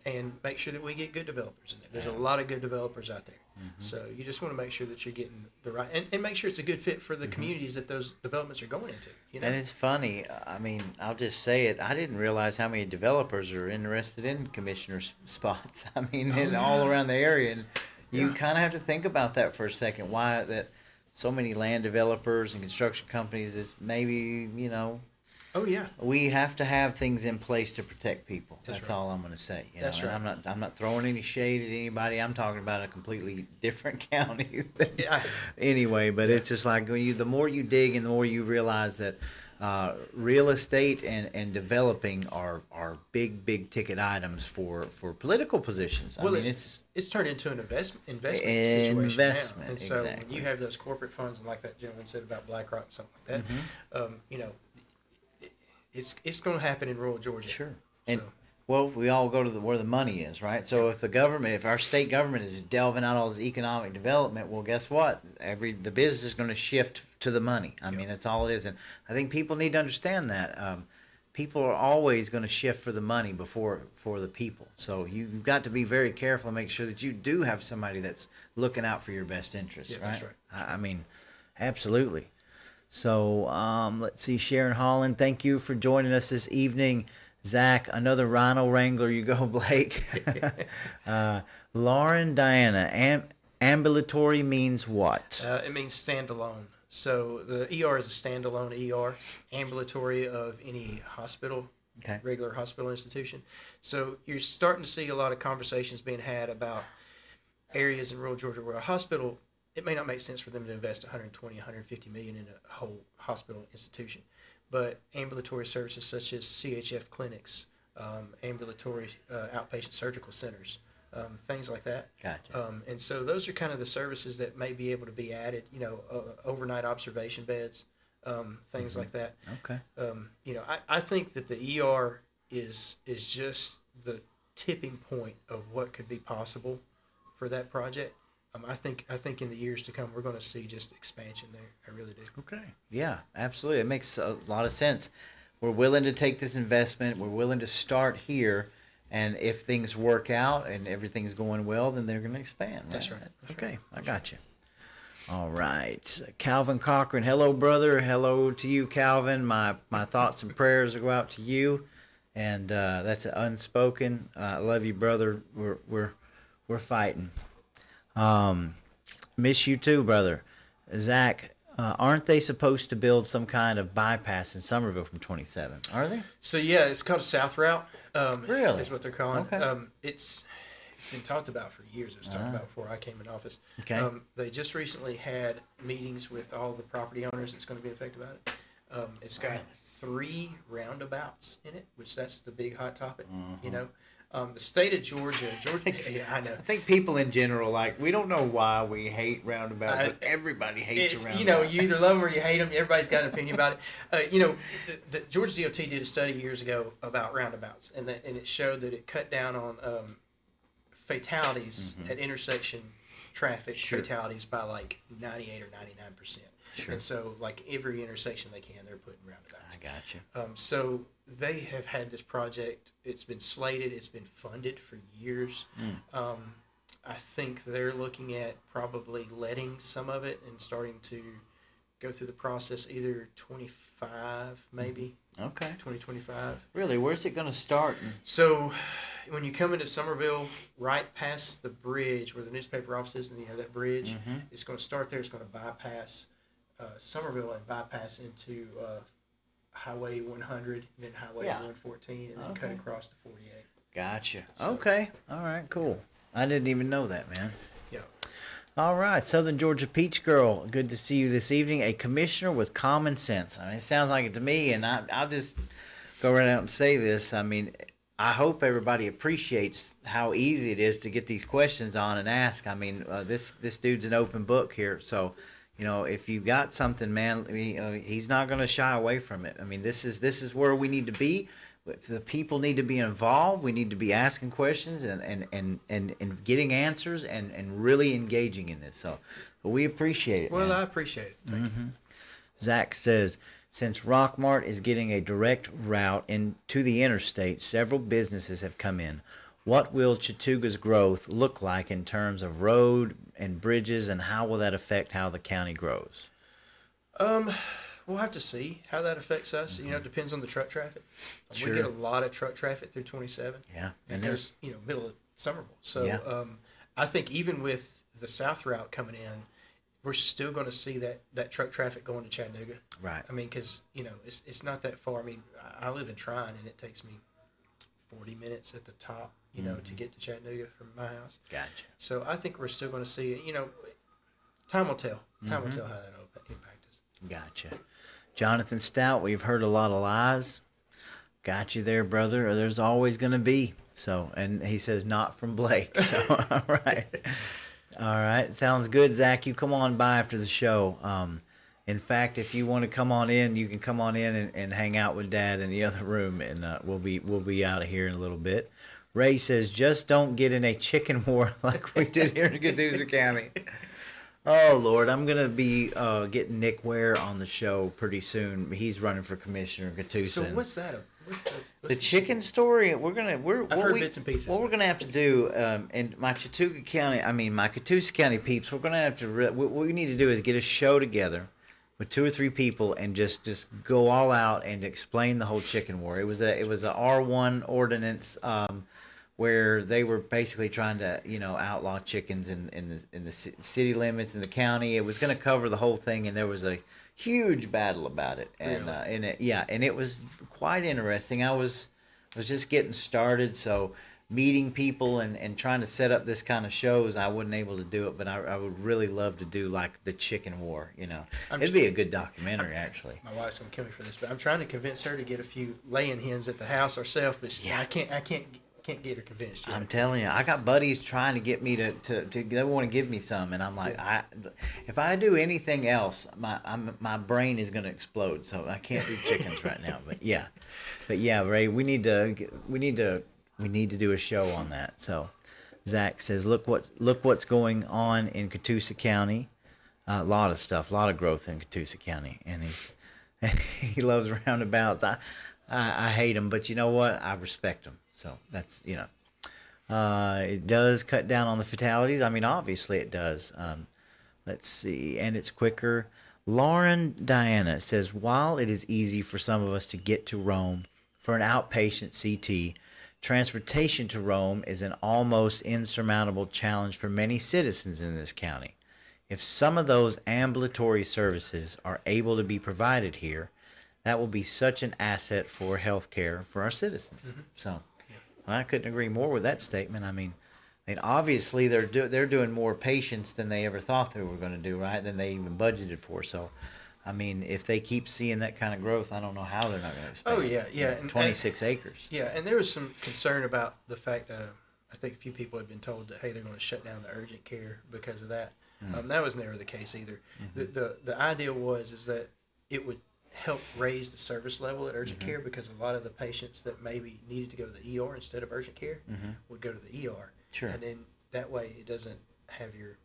and make sure that we get good developers in there. There's a lot of good developers out there. So you just want to make sure that you're getting the right, and make sure it's a good fit for the communities that those developments are going into. You know? And it's funny. I mean, I'll just say it. I didn't realize how many developers are interested in commissioner spots. I mean, all around the area, and you kind of have to think about that for a second. Why that so many land developers and construction companies is maybe, you know. Oh yeah. We have to have things in place to protect people. That's right. all I'm going to say. You That's know? And right. I'm not throwing any shade at anybody. I'm talking about a completely different county. Yeah. Anyway, but it's just like the more you dig and the more you realize that real estate and developing are big ticket items for political positions. Well, I mean, it's turned into an investment situation now. And so exactly. when you have those corporate funds, and like that gentleman said about BlackRock and something like that, you know, it's going to happen in rural Georgia. Sure. So, And well, we all go to where the money is, right? So if our state government is delving out all this economic development, well, guess what? The business is going to shift to the money. I mean, that's all it is. And I think people need to understand that. People are always going to shift for the money before for the people. So you've got to be very careful and make sure that you do have somebody that's looking out for your best interests, Yeah, right? that's right. I mean, absolutely. So let's see, Sharon Holland, thank you for joining us this evening. Zach, another Rhino Wrangler, you go, Blake. Lauren, Diana, ambulatory means what? it means standalone. So the ER is a standalone ER, ambulatory of any hospital, Okay. regular hospital institution. So you're starting to see a lot of conversations being had about areas in rural Georgia where a hospital, it may not make sense for them to invest 120, 150 million in a whole hospital institution, but ambulatory services such as CHF clinics, ambulatory outpatient surgical centers, things like that. Gotcha. And so those are kind of the services that may be able to be added, you know, overnight observation beds, things like that. Okay. You know, I think that the ER is just the tipping point of what could be possible for that project. I think in the years to come, we're going to see just expansion there. I really do. Okay. Yeah, absolutely. It makes a lot of sense. We're willing to take this investment. We're willing to start here. And if things work out and everything's going well, then they're going to expand. Right? That's right. That's okay. I got you. All right. Calvin Cochran. Hello, brother. Hello to you, Calvin. My thoughts and prayers go out to you. And that's unspoken. I love you, brother. We're fighting. Miss you too, brother. Zach, aren't they supposed to build some kind of bypass in Somerville from 27? Are they? So yeah, it's called a South Route. Really? Is what they're calling. Okay. It's been talked about for years. It was talked about before I came in office. Okay. They just recently had meetings with all the property owners that's going to be affected by it. It's got 3 roundabouts in it, which that's the big hot topic. You know, the state of Georgia. Yeah, I know. I think people in general, we don't know why we hate roundabouts, but everybody hates a roundabout. You know, you either love them or you hate them. Everybody's got an opinion about it. You know, the Georgia DOT did a study years ago about roundabouts, and it showed that it cut down on fatalities at intersection traffic fatalities by 98 or 99%. Sure. And so, every intersection they can, they're putting roundabouts. I got you. So they have had this project. It's been slated. It's been funded for years. I think they're looking at probably letting some of it and starting to go through the process either 25 maybe. Okay. 2025. Really, where's it going to start? So when you come into Somerville, right past the bridge where the newspaper office is, and you have that bridge, it's going to start there. It's going to bypass Somerville and bypass into Highway 100, then Highway 114, and then cut across to 48. Gotcha. So, okay. All right, cool. I didn't even know that, man. Yeah. All right, Southern Georgia Peach Girl, good to see you this evening. A commissioner with common sense. I mean, it sounds like it to me, and I'll just go right out and say this. I mean, I hope everybody appreciates how easy it is to get these questions on and ask. I mean, this dude's an open book here, so if you got something, man, he's not going to shy away from it. I mean, this is where we need to be. The people need to be involved. We need to be asking questions and getting answers and really engaging in this. So we appreciate it. Well, man. I appreciate it. Thank you. Zach says, since Rockmart is getting a direct route into the interstate, several businesses have come in. What will Chattooga's growth look like in terms of road and bridges, and how will that affect how the county grows? We'll have to see how that affects us. It depends on the truck traffic. Sure. We get a lot of truck traffic through 27. Yeah, and there's middle of Somerville. So Yeah. I think even with the south route coming in, we're still going to see that truck traffic going to Chattanooga. Right. I mean, because it's not that far. I mean, I live in Trine, and it takes me 40 minutes at the top, to get to Chattanooga from my house. Gotcha. So I think we're still going to see it. Time will tell. Time will tell how that will impact us. Gotcha. Jonathan Stout, we've heard a lot of lies. Got you there, brother. Or there's always going to be. So, and he says not from Blake. So, all right. All right. Sounds good, Zach. You come on by after the show. In fact, if you want to come on in, you can come on in and hang out with Dad in the other room, and we'll be out of here in a little bit. Ray says, just don't get in a chicken war like we did here in Catoosa County. Oh, Lord, I'm going to be getting Nick Ware on the show pretty soon. He's running for commissioner in Catoosa. So what's that? The chicken story? I've heard bits and pieces. What we're going to have to do, in my Chattooga County, my Catoosa County peeps, we're going to have to, what we need to do is get a show together with 2 or 3 people and just go all out and explain the whole chicken war. It was a R1 ordinance, where they were basically trying to, outlaw chickens in the city limits in the county. It was going to cover the whole thing, and there was a huge battle about it. And Really? And it was quite interesting. I was just getting started, so meeting people and trying to set up this kind of shows, I wasn't able to do it, but I would really love to do like the chicken war. It'd be a good documentary, actually. My wife's gonna kill me for this, but I'm trying to convince her to get a few laying hens at the house herself. But I can't get her convinced yet. I'm telling you, I got buddies trying to get me to they want to give me some, and I'm like, if I do anything else, my brain is going to explode. So I can't do chickens right now. But yeah, Ray, we need to do a show on that. So Zach says, look what's going on in Catoosa County. A lot of stuff, a lot of growth in Catoosa County, and he loves roundabouts. I hate them, but you know what? I respect them. So that's, it does cut down on the fatalities. I mean, obviously it does. Let's see. And it's quicker. Lauren Diana says, while it is easy for some of us to get to Rome for an outpatient CT, transportation to Rome is an almost insurmountable challenge for many citizens in this county. If some of those ambulatory services are able to be provided here, that will be such an asset for healthcare for our citizens. Mm-hmm. So I couldn't agree more with that statement. I mean, obviously they're doing more patients than they ever thought they were going to do, right? Than they even budgeted for. So, I mean, if they keep seeing that kind of growth, I don't know how they're not going to expand. Oh yeah. 26 acres. Yeah, and there was some concern about the fact. I think a few people had been told that, hey, they're going to shut down the urgent care because of that. Mm-hmm. That was never the case either. Mm-hmm. The idea is that it would help raise the service level at urgent care, because a lot of the patients that maybe needed to go to the ER instead of urgent care would go to the ER. Sure. And then that way it doesn't have your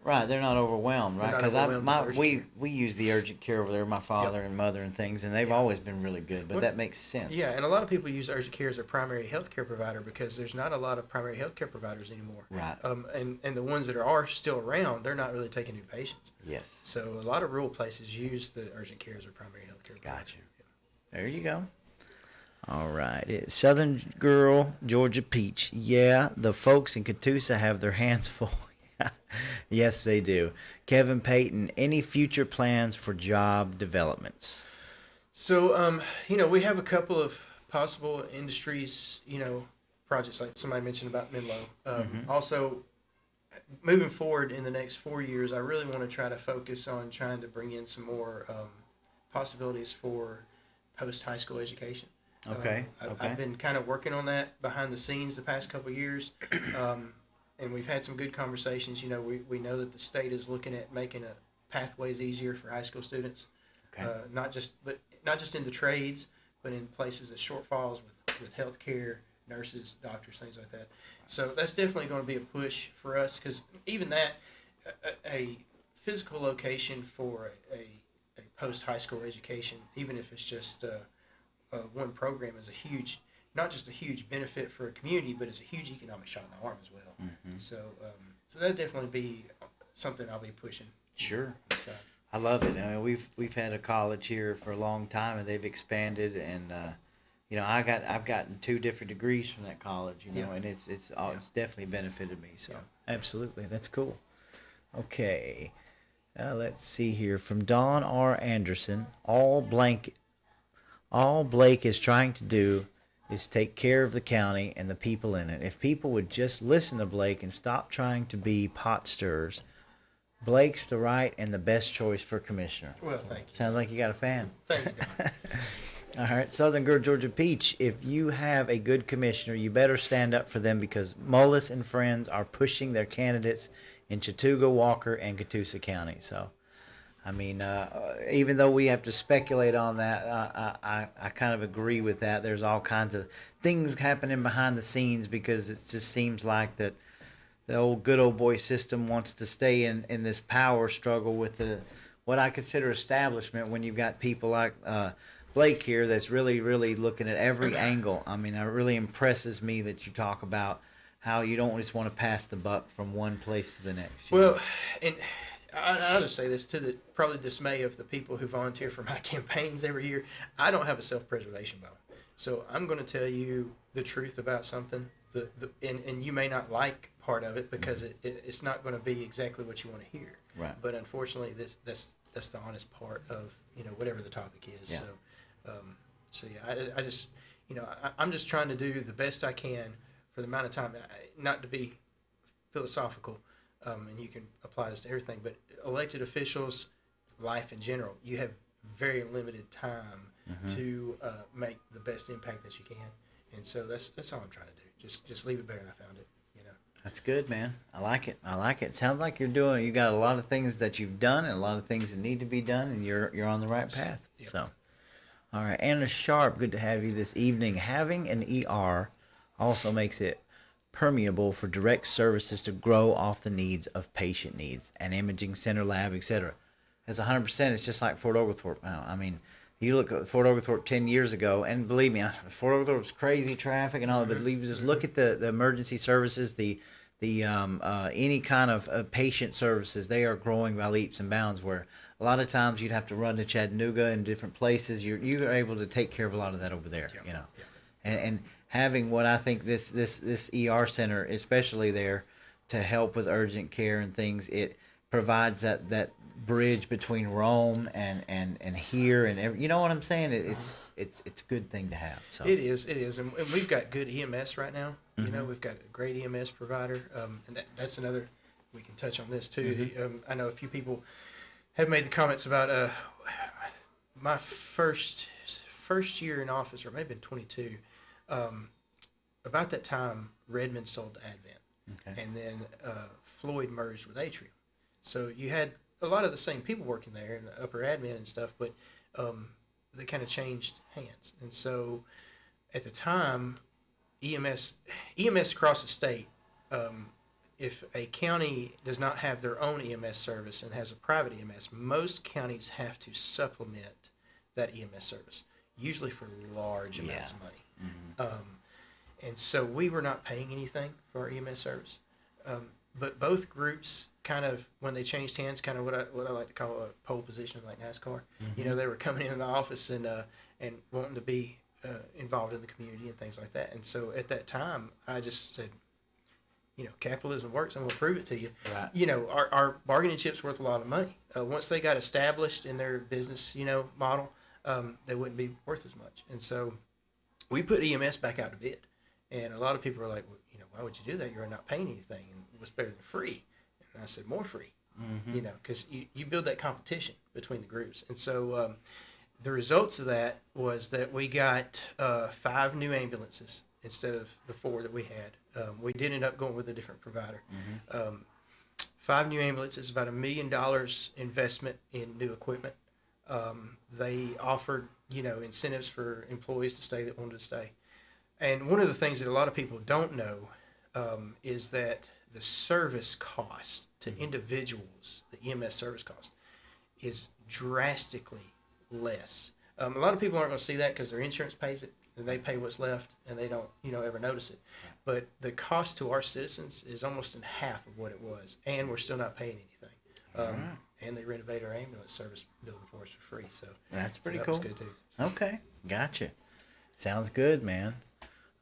Right, they're not overwhelmed, right? not Because overwhelmed with urgent care. we use the urgent care over there, my father and mother and things, and they've Yeah. always been really good. But that makes sense. Yeah, and a lot of people use urgent care as their primary health care provider because there's not a lot of primary health care providers anymore. Right. And the ones that are still around, they're not really taking new patients. Yes. So a lot of rural places use the urgent care as their primary health care provider. Gotcha. There you go. All right. Southern Girl, Georgia Peach. Yeah, the folks in Chattooga have their hands full. Yes, they do. Kevin Payton, any future plans for job developments? So, we have a couple of possible industries, projects like somebody mentioned about Menlo. Also, moving forward in the next 4 years, I really want to try to focus on trying to bring in some more possibilities for post-high school education. Okay. I've been kind of working on that behind the scenes the past couple of years. And we've had some good conversations. We know that the state is looking at making pathways easier for high school students. Okay. Not just in the trades, but in places that shortfalls with healthcare, nurses, doctors, things like that. So that's definitely going to be a push for us because even that, a physical location for a post high school education, even if it's just one program, is not just a huge benefit for a community, but it's a huge economic shot in the arm as well. Mm-hmm. So that'd definitely be something I'll be pushing. Sure. So. I love it. I mean, we've had a college here for a long time, and they've expanded. And I've gotten 2 different degrees from that college. And it's definitely benefited me. So absolutely, that's cool. Okay, let's see here from Don R. Anderson. All Blake is trying to do is take care of the county and the people in it. If people would just listen to Blake and stop trying to be pot stirrers, Blake's the right and the best choice for commissioner. Well, thank you. Sounds like you got a fan. Thank you, Don. All right, Southern Girl, Georgia Peach, if you have a good commissioner, you better stand up for them because Mullis and friends are pushing their candidates in Chattooga, Walker, and Catoosa County. So, I mean, even though we have to speculate on that, I kind of agree with that. There's all kinds of things happening behind the scenes because it just seems like that the good old boy system wants to stay in this power struggle with what I consider establishment when you've got people like Blake here that's really, really looking at every angle. I mean, it really impresses me that you talk about how you don't just want to pass the buck from one place to the next. Well, and I'll just say this to the probably dismay of the people who volunteer for my campaigns every year. I don't have a self-preservation bone. So I'm going to tell you the truth about something, and you may not like part of it because it's not going to be exactly what you want to hear. Right. But unfortunately, that's the honest part of whatever the topic is. Yeah. So I just I'm just trying to do the best I can for the amount of time. Not to be philosophical, and you can apply this to everything, but elected officials, life in general, you have very limited time to make the best impact that you can, and so that's all I'm trying to do. Just leave it better than I found it. That's good, man. I like it. Sounds like you got a lot of things that you've done and a lot of things that need to be done, and you're on the right path. Yep. So, all right, Anna Sharp, good to have you this evening. Having an ER also makes it permeable for direct services to grow off the needs of patient needs, an imaging center, lab, etc. That's 100%. It's just like Fort Oglethorpe now. I mean, you look at Fort Oglethorpe 10 years ago, and believe me, Fort Oglethorpe was crazy traffic and all, but just look at the emergency services, the any kind of patient services. They are growing by leaps and bounds. Where a lot of times you'd have to run to Chattooga and different places. You're able to take care of a lot of that over there, and having what I think this ER center, especially there, to help with urgent care and things, it provides that bridge between Rome and here and you know what I'm saying. It's a good thing to have. So it is, and we've got good EMS right now. We've got a great EMS provider, and that's another. We can touch on this too. I know a few people have made the comments about my first year in office, or maybe in 22. About that time, Redmond sold to Advent, and then Floyd merged with Atrium. So you had a lot of the same people working there in the upper admin and stuff, but they kind of changed hands. And so at the time, EMS across the state if a county does not have their own EMS service and has a private EMS, most counties have to supplement that EMS service, usually for large amounts of money. And so we were not paying anything for our EMS service. But both groups kind of, when they changed hands, kind of what I like to call a pole position like NASCAR. You know, they were coming into the office and wanting to be involved in the community and things like that. And so at that time, I just said, you know, capitalism works. I'm going to prove it to you. Right. You know, our bargaining chip's worth a lot of money. Once they got established in their business, you know, model, they wouldn't be worth as much. And so we put EMS back out to bid. And a lot of people are like, well, you know, why would you do that? You're not paying anything. And what's better than free? And I said, more free. You know, because you build that competition between the groups. And so the results of that was that we got 5 new ambulances instead of the 4 that we had. We did end up going with a different provider. 5 new ambulances, about $1 million investment in new equipment. They offered, you know, incentives for employees to stay that wanted to stay. And one of the things that a lot of people don't know is that the service cost to individuals, the EMS service cost, is drastically less. A lot of people aren't going to see that because their insurance pays it, and they pay what's left, and they don't, you know, ever notice it. But the cost to our citizens is almost in half of what it was, and we're still not paying anything. And they renovate our ambulance service building for us for free. So that's pretty that cool. was good too. Okay, gotcha. Sounds good, man.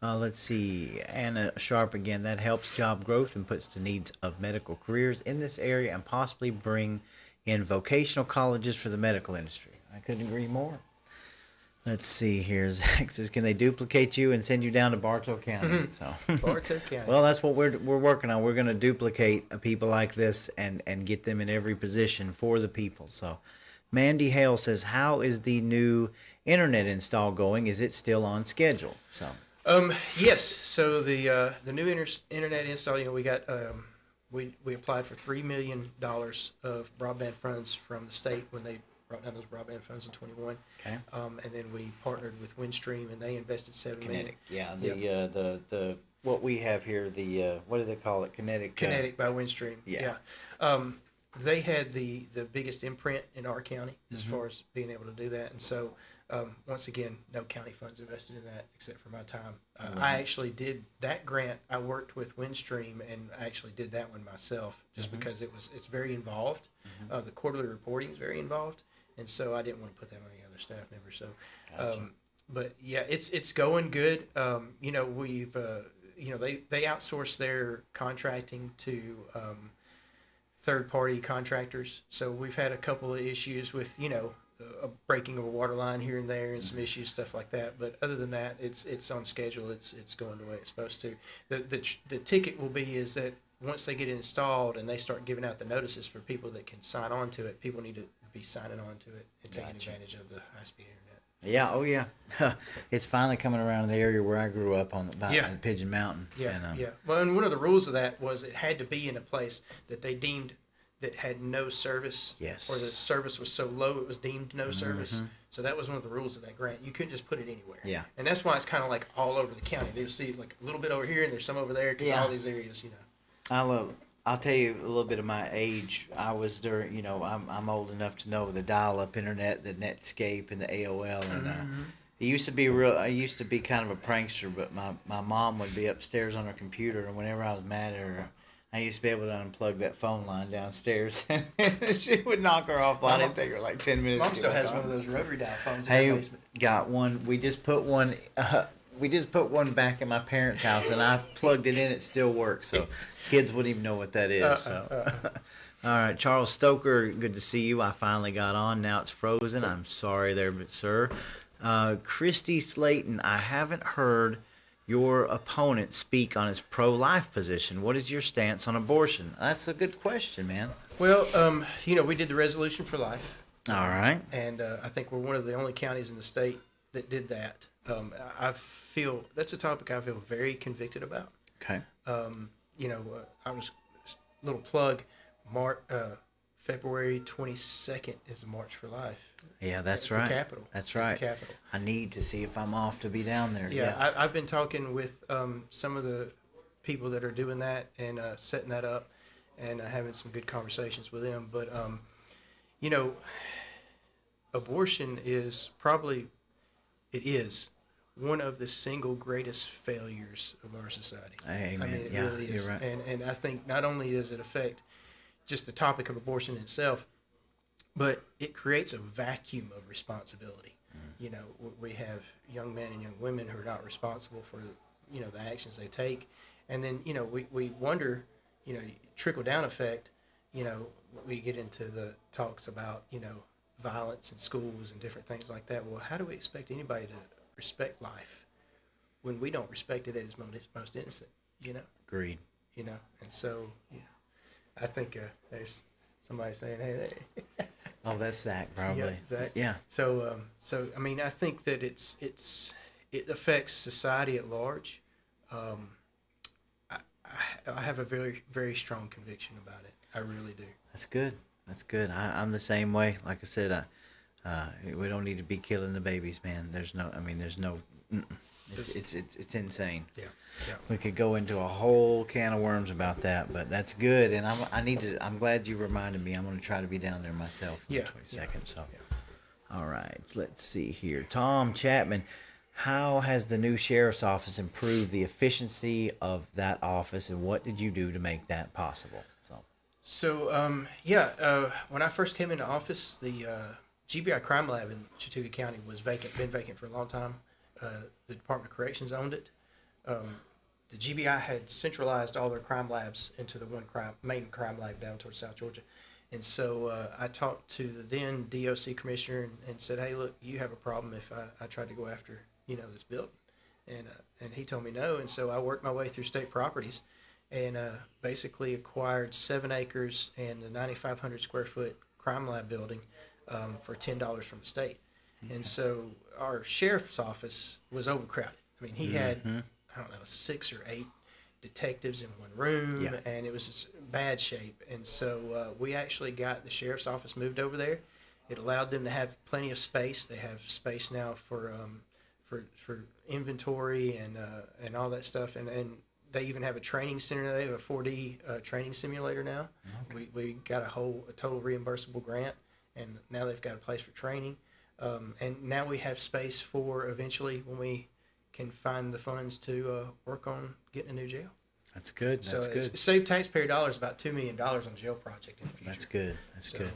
Let's see. Anna Sharp again. That helps job growth and puts the needs of medical careers in this area and possibly bring in vocational colleges for the medical industry. I couldn't agree more. Let's see here. Zach says, can they duplicate you and send you down to Bartow County? So, Bartow County. well, that's what we're working on. We're going to duplicate people like this and get them in every position for the people. So, Mandy Hale says, how is the new internet install going? Is it still on schedule? So, yes. So the new internet install, you know, we got we applied for $3 million of broadband funds from the state when they brought down those broadband funds in 21. okay. And then we partnered with Windstream, and they invested $7 million. Kinetic. Yeah. The what we have here, the what do they call it? Kinetic. Kinetic by Windstream. Yeah. They had the biggest imprint in our county as far as being able to do that, and so once again, no county funds invested in that except for my time. I actually did that grant. I worked with Windstream, and I actually did that one myself, just because it's very involved. The quarterly reporting is very involved, and so I didn't want to put that on any other staff member. So, Gotcha. but yeah, it's going good. You know, we've you know, they outsource their contracting to third-party contractors. So we've had a couple of issues with, you know, a breaking of a water line here and there, and some issues, stuff like that. But other than that, it's on schedule. It's going the way it's supposed to. The ticket will be is that once they get it installed and they start giving out the notices for people that can sign on to it, people need to be signing on to it and taking advantage of the high-speed internet. Yeah. Oh, yeah. It's finally coming around the area where I grew up on in Pigeon Mountain. Yeah, And, yeah. Well, and one of the rules of that was it had to be in a place that they deemed that had no service. Yes. Or the service was so low it was deemed no service. So that was one of the rules of that grant. You couldn't just put it anywhere. Yeah. And that's why it's kind of like all over the county. They'll see like a little bit over here and there's some over there because all these areas, you know. I'll tell you a little bit of my age. I was during, you know, I'm old enough to know the dial-up internet, the Netscape, and the AOL, and it used to be real. I used to be kind of a prankster, but my mom would be upstairs on her computer, and whenever I was mad at her, I used to be able to unplug that phone line downstairs, and she would knock her off. Well, I didn't take her like 10 minutes. Mom still has one of those rotary dial phones in Hey, her basement. got one. We just put one. We just put one back in my parents' house, and I plugged it in. It still works. So kids wouldn't even know what that is. So. All right, Charles Stoker, good to see you. I finally got on. Now it's frozen. I'm sorry there, but sir. Christy Slayton, I haven't heard your opponent speak on his pro-life position. What is your stance on abortion? That's a good question, man. Well, you know, we did the resolution for life. All right. And I think we're one of the only counties in the state that did that. I feel that's a topic I feel very convicted about. Okay. You know, I was little plug. February 22nd is the March for Life. Yeah, that's at right. The Capitol. That's right. The Capitol. I need to see if I'm off to be down there. Yeah, I've been talking with some of the people that are doing that and setting that up, and having some good conversations with them. But you know, abortion is probably it is one of the single greatest failures of our society. Amen. I mean, it Yeah, really is. you're right. And I think not only does it affect just the topic of abortion itself, but it creates a vacuum of responsibility. You know, we have young men and young women who are not responsible for, you know, the actions they take. And then, you know, we wonder, you know, trickle down effect, you know, we get into the talks about, you know, violence in schools and different things like that. Well, how do we expect anybody to respect life when we don't respect it at its most innocent, you know? Agreed. You know, and so, you know, I think there's somebody saying, hey. Oh, that's Zach, probably. Yeah, Zach. Yeah. So I mean, I think that it affects society at large. I have a very, very strong conviction about it. I really do. That's good. That's good. I'm the same way. Like I said, we don't need to be killing the babies, man. There's no. It's insane. Yeah. Yeah. We could go into a whole can of worms about that, but that's good. And I'm glad you reminded me. I'm going to try to be down there myself on the 22nd. So, all right. Let's see here. Tom Chapman, how has the new sheriff's office improved the efficiency of that office, and what did you do to make that possible? So, when I first came into office, the GBI crime lab in Chattooga County was been vacant for a long time. The Department of Corrections owned it. The GBI had centralized all their crime labs into the one main crime lab down towards South Georgia. And so I talked to the then DOC commissioner and said, hey, look, you have a problem if I tried to go after, you know, this building. And he told me no. And so I worked my way through state properties and basically acquired 7 acres and the 9,500 square foot crime lab building for $10 from the state. And so our sheriff's office was overcrowded. I mean, he had, I don't know, 6 or 8 detectives in one room, and it was just bad shape. And so we actually got the sheriff's office moved over there. It allowed them to have plenty of space. They have space now for inventory and all that stuff. And they even have a training center. They have a 4D training simulator now. Okay. We got a total reimbursable grant, and now they've got a place for training. And now we have space for eventually when we can find the funds to work on getting a new jail. That's good. That's good. It saved taxpayer dollars about $2 million on the jail project in the future. That's good. That's good.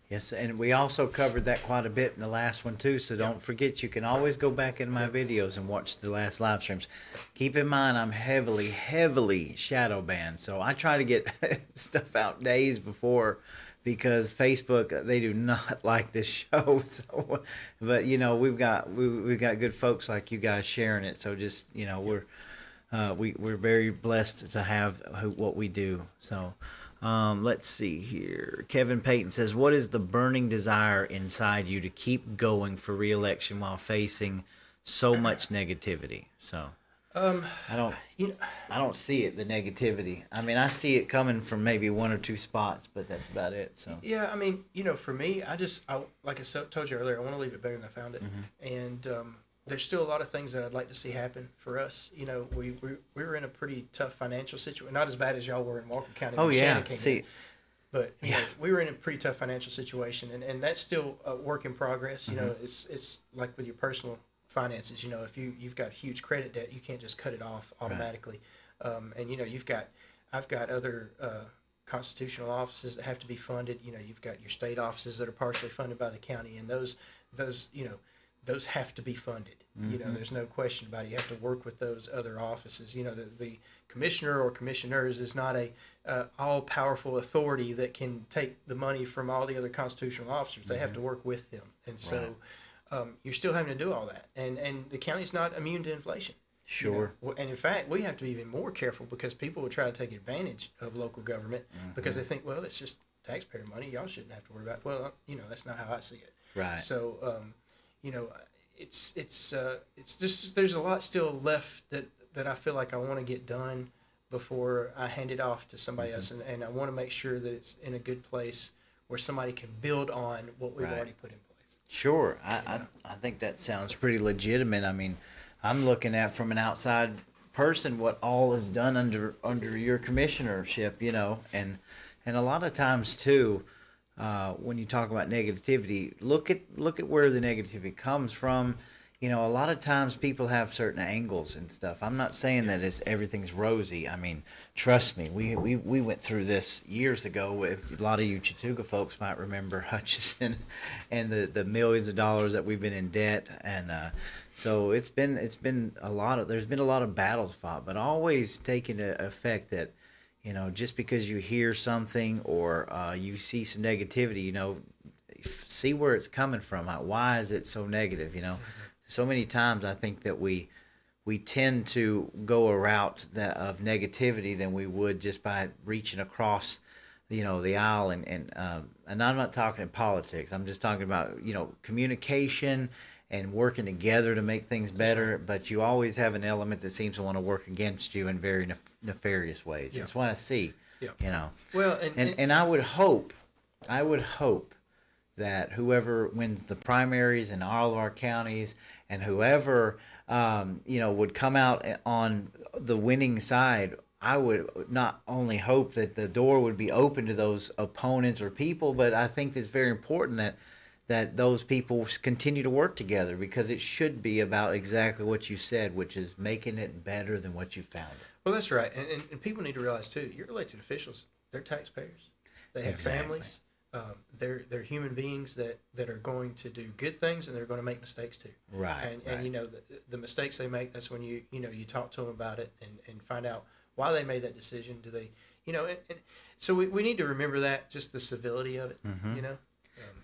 Yes, and we also covered that quite a bit in the last one too, so don't forget you can always go back in my videos and watch the last live streams. Keep in mind I'm heavily shadow banned, so I try to get stuff out days before because Facebook, they do not like this show. So, but you know, we've got good folks like you guys sharing it, so just, you know, we're very blessed to have what we do. So let's see here. Kevin Payton says, what is the burning desire inside you to keep going for re-election while facing so much negativity? So I don't see it, the negativity. I mean, I see it coming from maybe 1 or 2 spots, but that's about it. So yeah, I mean, you know, for me, I like I told you earlier, I want to leave it better than I found it. And there's still a lot of things that I'd like to see happen for us. You know, we were in a pretty tough financial situation, not as bad as y'all were in Walker County. Oh yeah, see. But you know, we were in a pretty tough financial situation, and that's still a work in progress. You know, it's like with your personal finances. You know, if you've got huge credit debt, you can't just cut it off automatically. Right. And you know, I've got other constitutional offices that have to be funded. You know, you've got your state offices that are partially funded by the county, and those you know, those have to be funded. You know, there's no question about it. You have to work with those other offices. You know, the commissioner or commissioners is not a all-powerful authority that can take the money from all the other constitutional officers. They have to work with them. And so you're still having to do all that. And the county's not immune to inflation. Sure. You know? And in fact, we have to be even more careful because people will try to take advantage of local government because they think, well, it's just taxpayer money. Y'all shouldn't have to worry about it. Well, you know, that's not how I see it. Right. So, you know, it's just there's a lot still left that I feel like I want to get done before I hand it off to somebody else, and I want to make sure that it's in a good place where somebody can build on what we've already put in place. Sure, I think that sounds pretty legitimate. I mean, I'm looking at from an outside person what all is done under your commissionership, and a lot of times too, when you talk about negativity, look at where the negativity comes from. A lot of times people have certain angles and stuff. I'm not saying that everything's rosy. I mean, trust me, we went through this years ago. If a lot of you Chattooga folks might remember Hutchison and the millions of dollars that we've been in debt, and so there's been a lot of battles fought, but always taking effect that, just because you hear something or you see some negativity, see where it's coming from. Why is it so negative? So many times I think that we tend to go a route of negativity than we would just by reaching across, the aisle. And I'm not talking in politics. I'm just talking about, communication and working together to make things better. But you always have an element that seems to want to work against you in very nefarious ways. That's what I see. Well, and I would hope that whoever wins the primaries in all of our counties, and whoever would come out on the winning side, I would not only hope that the door would be open to those opponents or people, but I think it's very important that those people continue to work together, because it should be about exactly what you said, which is making it better than what you found it. Well, that's right, and people need to realize too, your elected officials, they're taxpayers. They have families. They're human beings that are going to do good things, and they're going to make mistakes too. Right. And the mistakes they make, that's when you talk to them about it and find out why they made that decision. Do they, and so we need to remember that, just the civility of it. Mm-hmm.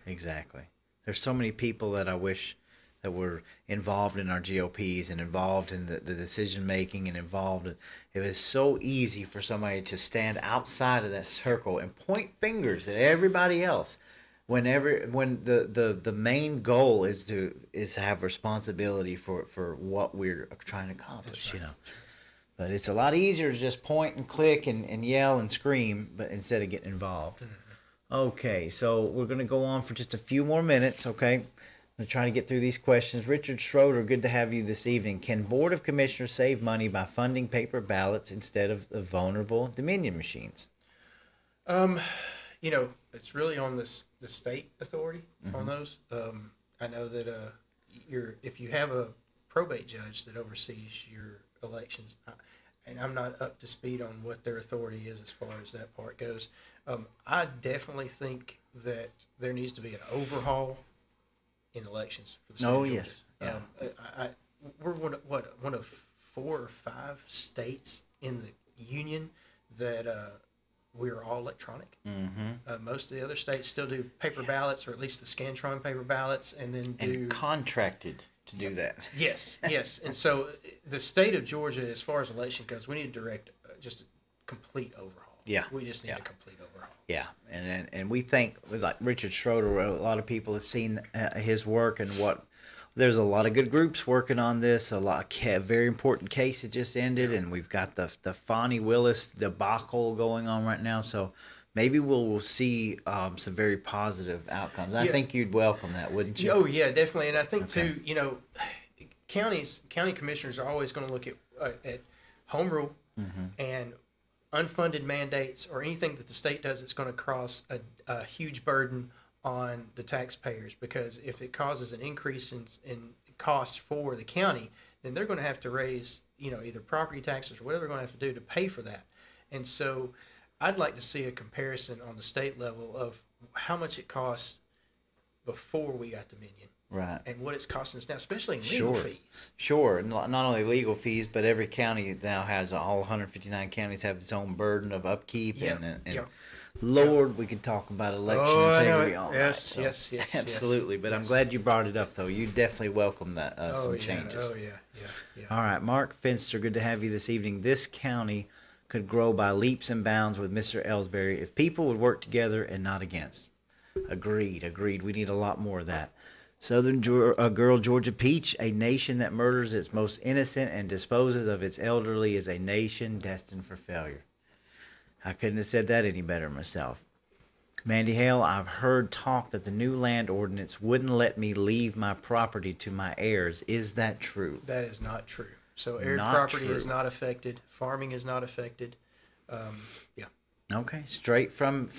Exactly. There's so many people that I wish that were involved in our GOPs and involved in the decision making and involved in, it was so easy for somebody to stand outside of that circle and point fingers at everybody else when the main goal is to have responsibility for what we're trying to accomplish. Right. But it's a lot easier to just point and click and yell and scream, but instead of getting involved. Mm-hmm. Okay, so we're going to go on for just a few more minutes, okay? I'm trying to get through these questions. Richard Schroeder, good to have you this evening. Can Board of Commissioners save money by funding paper ballots instead of the vulnerable Dominion machines? It's really on the state authority on those. I know that if you have a probate judge that oversees your elections, and I'm not up to speed on what their authority is as far as that part goes. I definitely think that there needs to be an overhaul in elections for the state of Georgia. Yes. Yeah. We're one of 4 or 5 states in the union that we're all electronic. Mm-hmm. Most of the other states still do paper ballots, or at least the Scantron paper ballots, and then contracted to do that. Yes. And so the state of Georgia, as far as election goes, we need to direct just a complete overhaul. Yeah. We just need a complete overhaul. Yeah, and we think, like Richard Schroeder, a lot of people have seen his work, and there's a lot of good groups working on this. A very important case that just ended, and we've got the Fonnie Willis debacle going on right now. So maybe we'll see some very positive outcomes. I think you'd welcome that, wouldn't you? Oh yeah, definitely. And I think too, county commissioners are always going to look at home rule and unfunded mandates, or anything that the state does that's going to cross a huge burden on the taxpayers, because if it causes an increase in costs for the county, then they're going to have to raise either property taxes or whatever they're going to have to do to pay for that. And so I'd like to see a comparison on the state level of how much it cost before we got Dominion. Right. And what it's costing us now, especially in legal fees. Sure. Not only legal fees, but every county now has, all 159 counties have its own burden of upkeep. And Lord, we can talk about election integrity all night. So, yes. Absolutely. But I'm glad you brought it up, though. You definitely welcome that some changes. Oh, yeah. All right. Mark Finster, good to have you this evening. This county could grow by leaps and bounds with Mr. Elsberry if people would work together and not against. Agreed. We need a lot more of that. Southern Girl Georgia Peach, a nation that murders its most innocent and disposes of its elderly, is a nation destined for failure. I couldn't have said that any better myself. Mandy Hale, I've heard talk that the new land ordinance wouldn't let me leave my property to my heirs. Is that true? That is not true. So area Not property true. is not affected. Farming is not affected. Yeah. Okay, straight from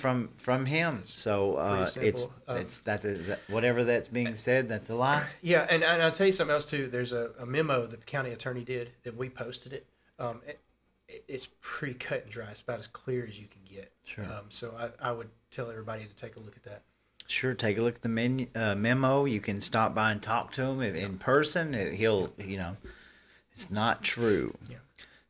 him. So Pretty it's simple. is that whatever that's being said, that's a lie. Yeah, and I'll tell you something else too. There's a memo that the county attorney did that we posted it. It's pretty cut and dry. It's about as clear as you can get. Sure. So I would tell everybody to take a look at that. Sure, take a look at the memo. You can stop by and talk to him in person. He'll, it's not true. Yeah.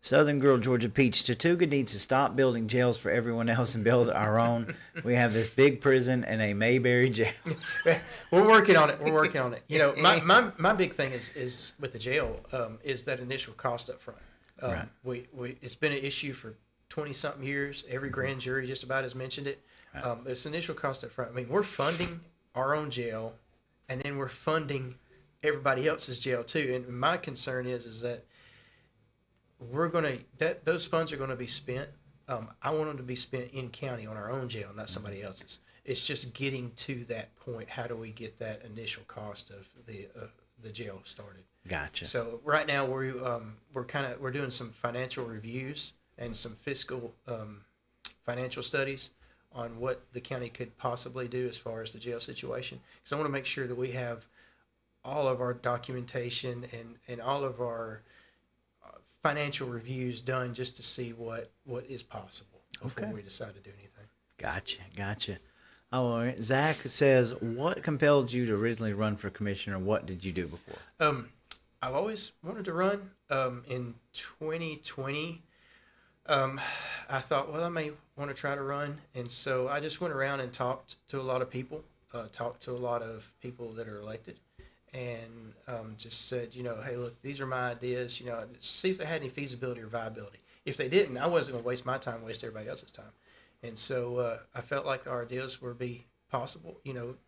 Southern Girl, Georgia Peach. Chattooga needs to stop building jails for everyone else and build our own. We have this big prison and a Mayberry jail. We're working on it. My big thing is with the jail is that initial cost up front. Right. We it's been an issue for 20-something years. Every grand jury just about has mentioned it. Right. It's initial cost up front. I mean, we're funding our own jail, and then we're funding everybody else's jail too. And my concern is that those funds are gonna be spent. I want them to be spent in county on our own jail, not somebody else's. It's just getting to that point. How do we get that initial cost of the jail started? Gotcha. So right now we're doing some financial reviews and some fiscal financial studies on what the county could possibly do as far as the jail situation. Because I want to make sure that we have all of our documentation and all of our financial reviews done just to see what is possible before Okay. we decide to do anything. Gotcha. Oh, all right. Zach says, what compelled you to originally run for commissioner? What did you do before? I've always wanted to run. In 2020, I thought, well, I may want to try to run. And so I just went around and talked to a lot of people, that are elected, and just said, hey, look, these are my ideas, see if they had any feasibility or viability. If they didn't, I wasn't going to waste my time, waste everybody else's time. And so I felt like our ideas would be possible,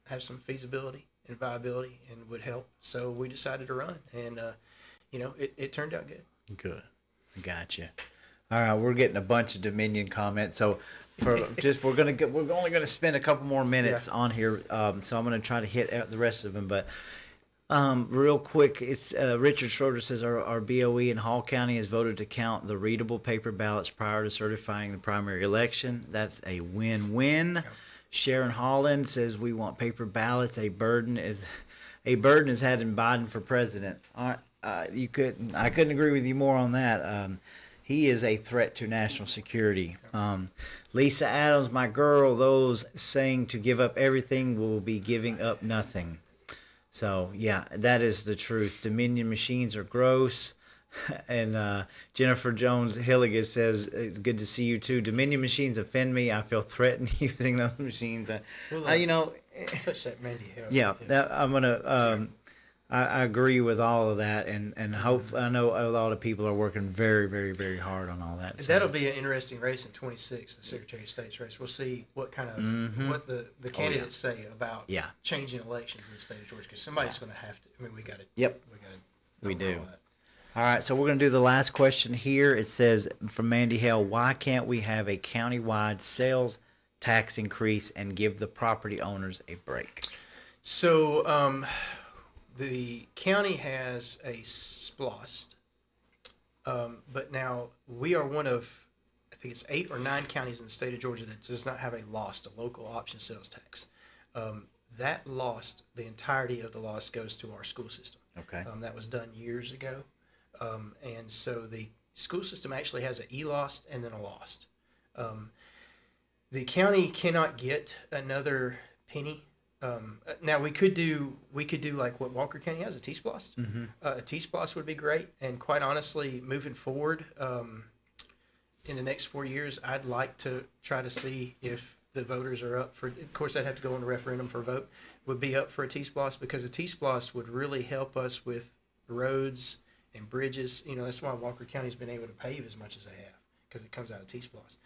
have some feasibility and viability and would help. So we decided to run, and it turned out good. Good. Gotcha. All right, we're getting a bunch of Dominion comments. So we're only gonna spend a couple more minutes on here. So I'm gonna try to hit out the rest of them. But real quick, it's Richard Schroeder says our BOE in Hall County has voted to count the readable paper ballots prior to certifying the primary election. That's a win-win. Yep. Sharon Holland says we want paper ballots. A burden is having Biden for president. I couldn't agree with you more on that. He is a threat to national security. Lisa Adams, my girl, those saying to give up everything will be giving up nothing. So, yeah, that is the truth. Dominion machines are gross. And Jennifer Jones Hilligan says, it's good to see you too. Dominion machines offend me. I feel threatened using those machines. Touch that, Mandy. Yeah, I'm going to... I agree with all of that, and hope I know a lot of people are working very, very, very hard on all that. That'll be an interesting race in 26, the Secretary of State's race. We'll see what kind of what the candidates say about changing elections in the state of Georgia, because somebody's going to have to. I mean, we got to. Yep, we do. All that. All right, so we're going to do the last question here. It says from Mandy Hale, why can't we have a county-wide sales tax increase and give the property owners a break? So. The county has a SPLOST, but now we are one of, I think it's 8 or 9 counties in the state of Georgia that does not have a LOST, a local option sales tax. That LOST, the entirety of the LOST goes to our school system. Okay. That was done years ago. And so the school system actually has an ELOST and then a LOST. The county cannot get another penny. Now we could do like what Walker County has, a T-SPLOST. Mm-hmm. A T-SPLOST would be great, and quite honestly, moving forward in the next 4 years, I'd like to try to see if the voters are up for. Of course, I'd have to go on a referendum for a vote. Would be up for a T-SPLOST, because a T-SPLOST would really help us with roads and bridges. That's why Walker County's been able to pave as much as they have, because it comes out of T-SPLOST,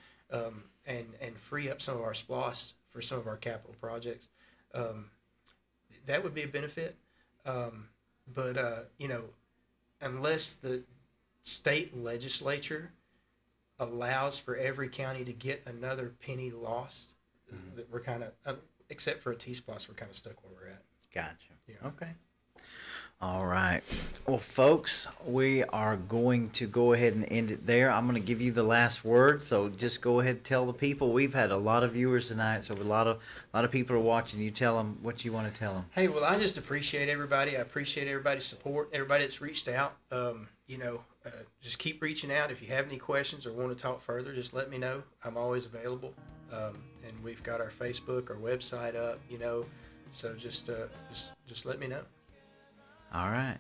and free up some of our SPLOST for some of our capital projects. That would be a benefit, but unless the state legislature allows for every county to get another penny lost, that we're kind of, except for a T-SPLOST, we're kind of stuck where we're at. Gotcha. Yeah. Okay. All right. Well, folks, we are going to go ahead and end it there. I'm going to give you the last word, so just go ahead and tell the people. We've had a lot of viewers tonight, so a lot of people are watching. You tell them what you want to tell them. Hey, well, I just appreciate everybody. I appreciate everybody's support, everybody that's reached out. Just keep reaching out. If you have any questions or want to talk further, just let me know. I'm always available. And we've got our Facebook, our website up, so just let me know. All right.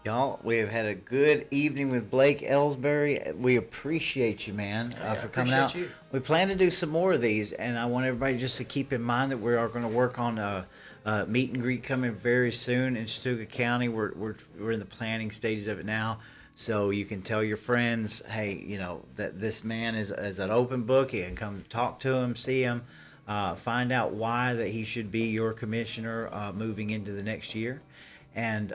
Y'all, we have had a good evening with Blake Elsberry. We appreciate you, man, for coming out. You. We plan to do some more of these, and I want everybody just to keep in mind that we are going to work on a meet and greet coming very soon in Chattooga County. We're in the planning stages of it now, so you can tell your friends, hey, that this man is an open book. You can come talk to him, see him, find out why that he should be your commissioner moving into the next year. And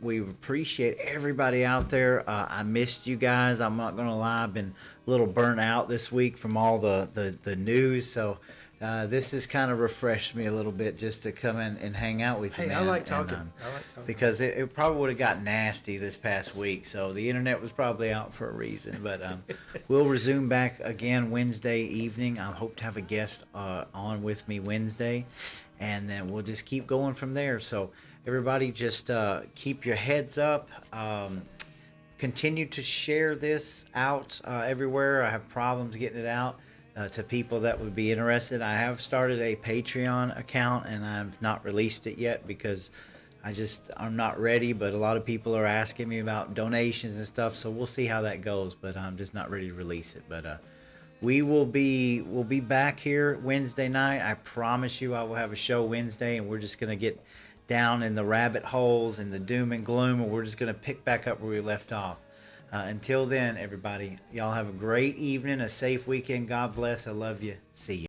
we appreciate everybody out there. I missed you guys. I'm not going to lie. I've been a little burnt out this week from all the news. So this has kind of refreshed me a little bit just to come in and hang out with you, Hey, man. I like talking. And, because it probably would have got nasty this past week. So the internet was probably out for a reason. But we'll resume back again Wednesday evening. I hope to have a guest on with me Wednesday. And then we'll just keep going from there. So everybody just keep your heads up. Continue to share this out everywhere. I have problems getting it out to people that would be interested. I have started a Patreon account, and I've not released it yet because I'm not ready, but a lot of people are asking me about donations and stuff, so we'll see how that goes, but I'm just not ready to release it. But we'll be back here Wednesday night. I promise you I will have a show Wednesday, and we're just going to get down in the rabbit holes and the doom and gloom, and we're just going to pick back up where we left off. Until then, everybody, y'all have a great evening, a safe weekend. God bless. I love you. See you.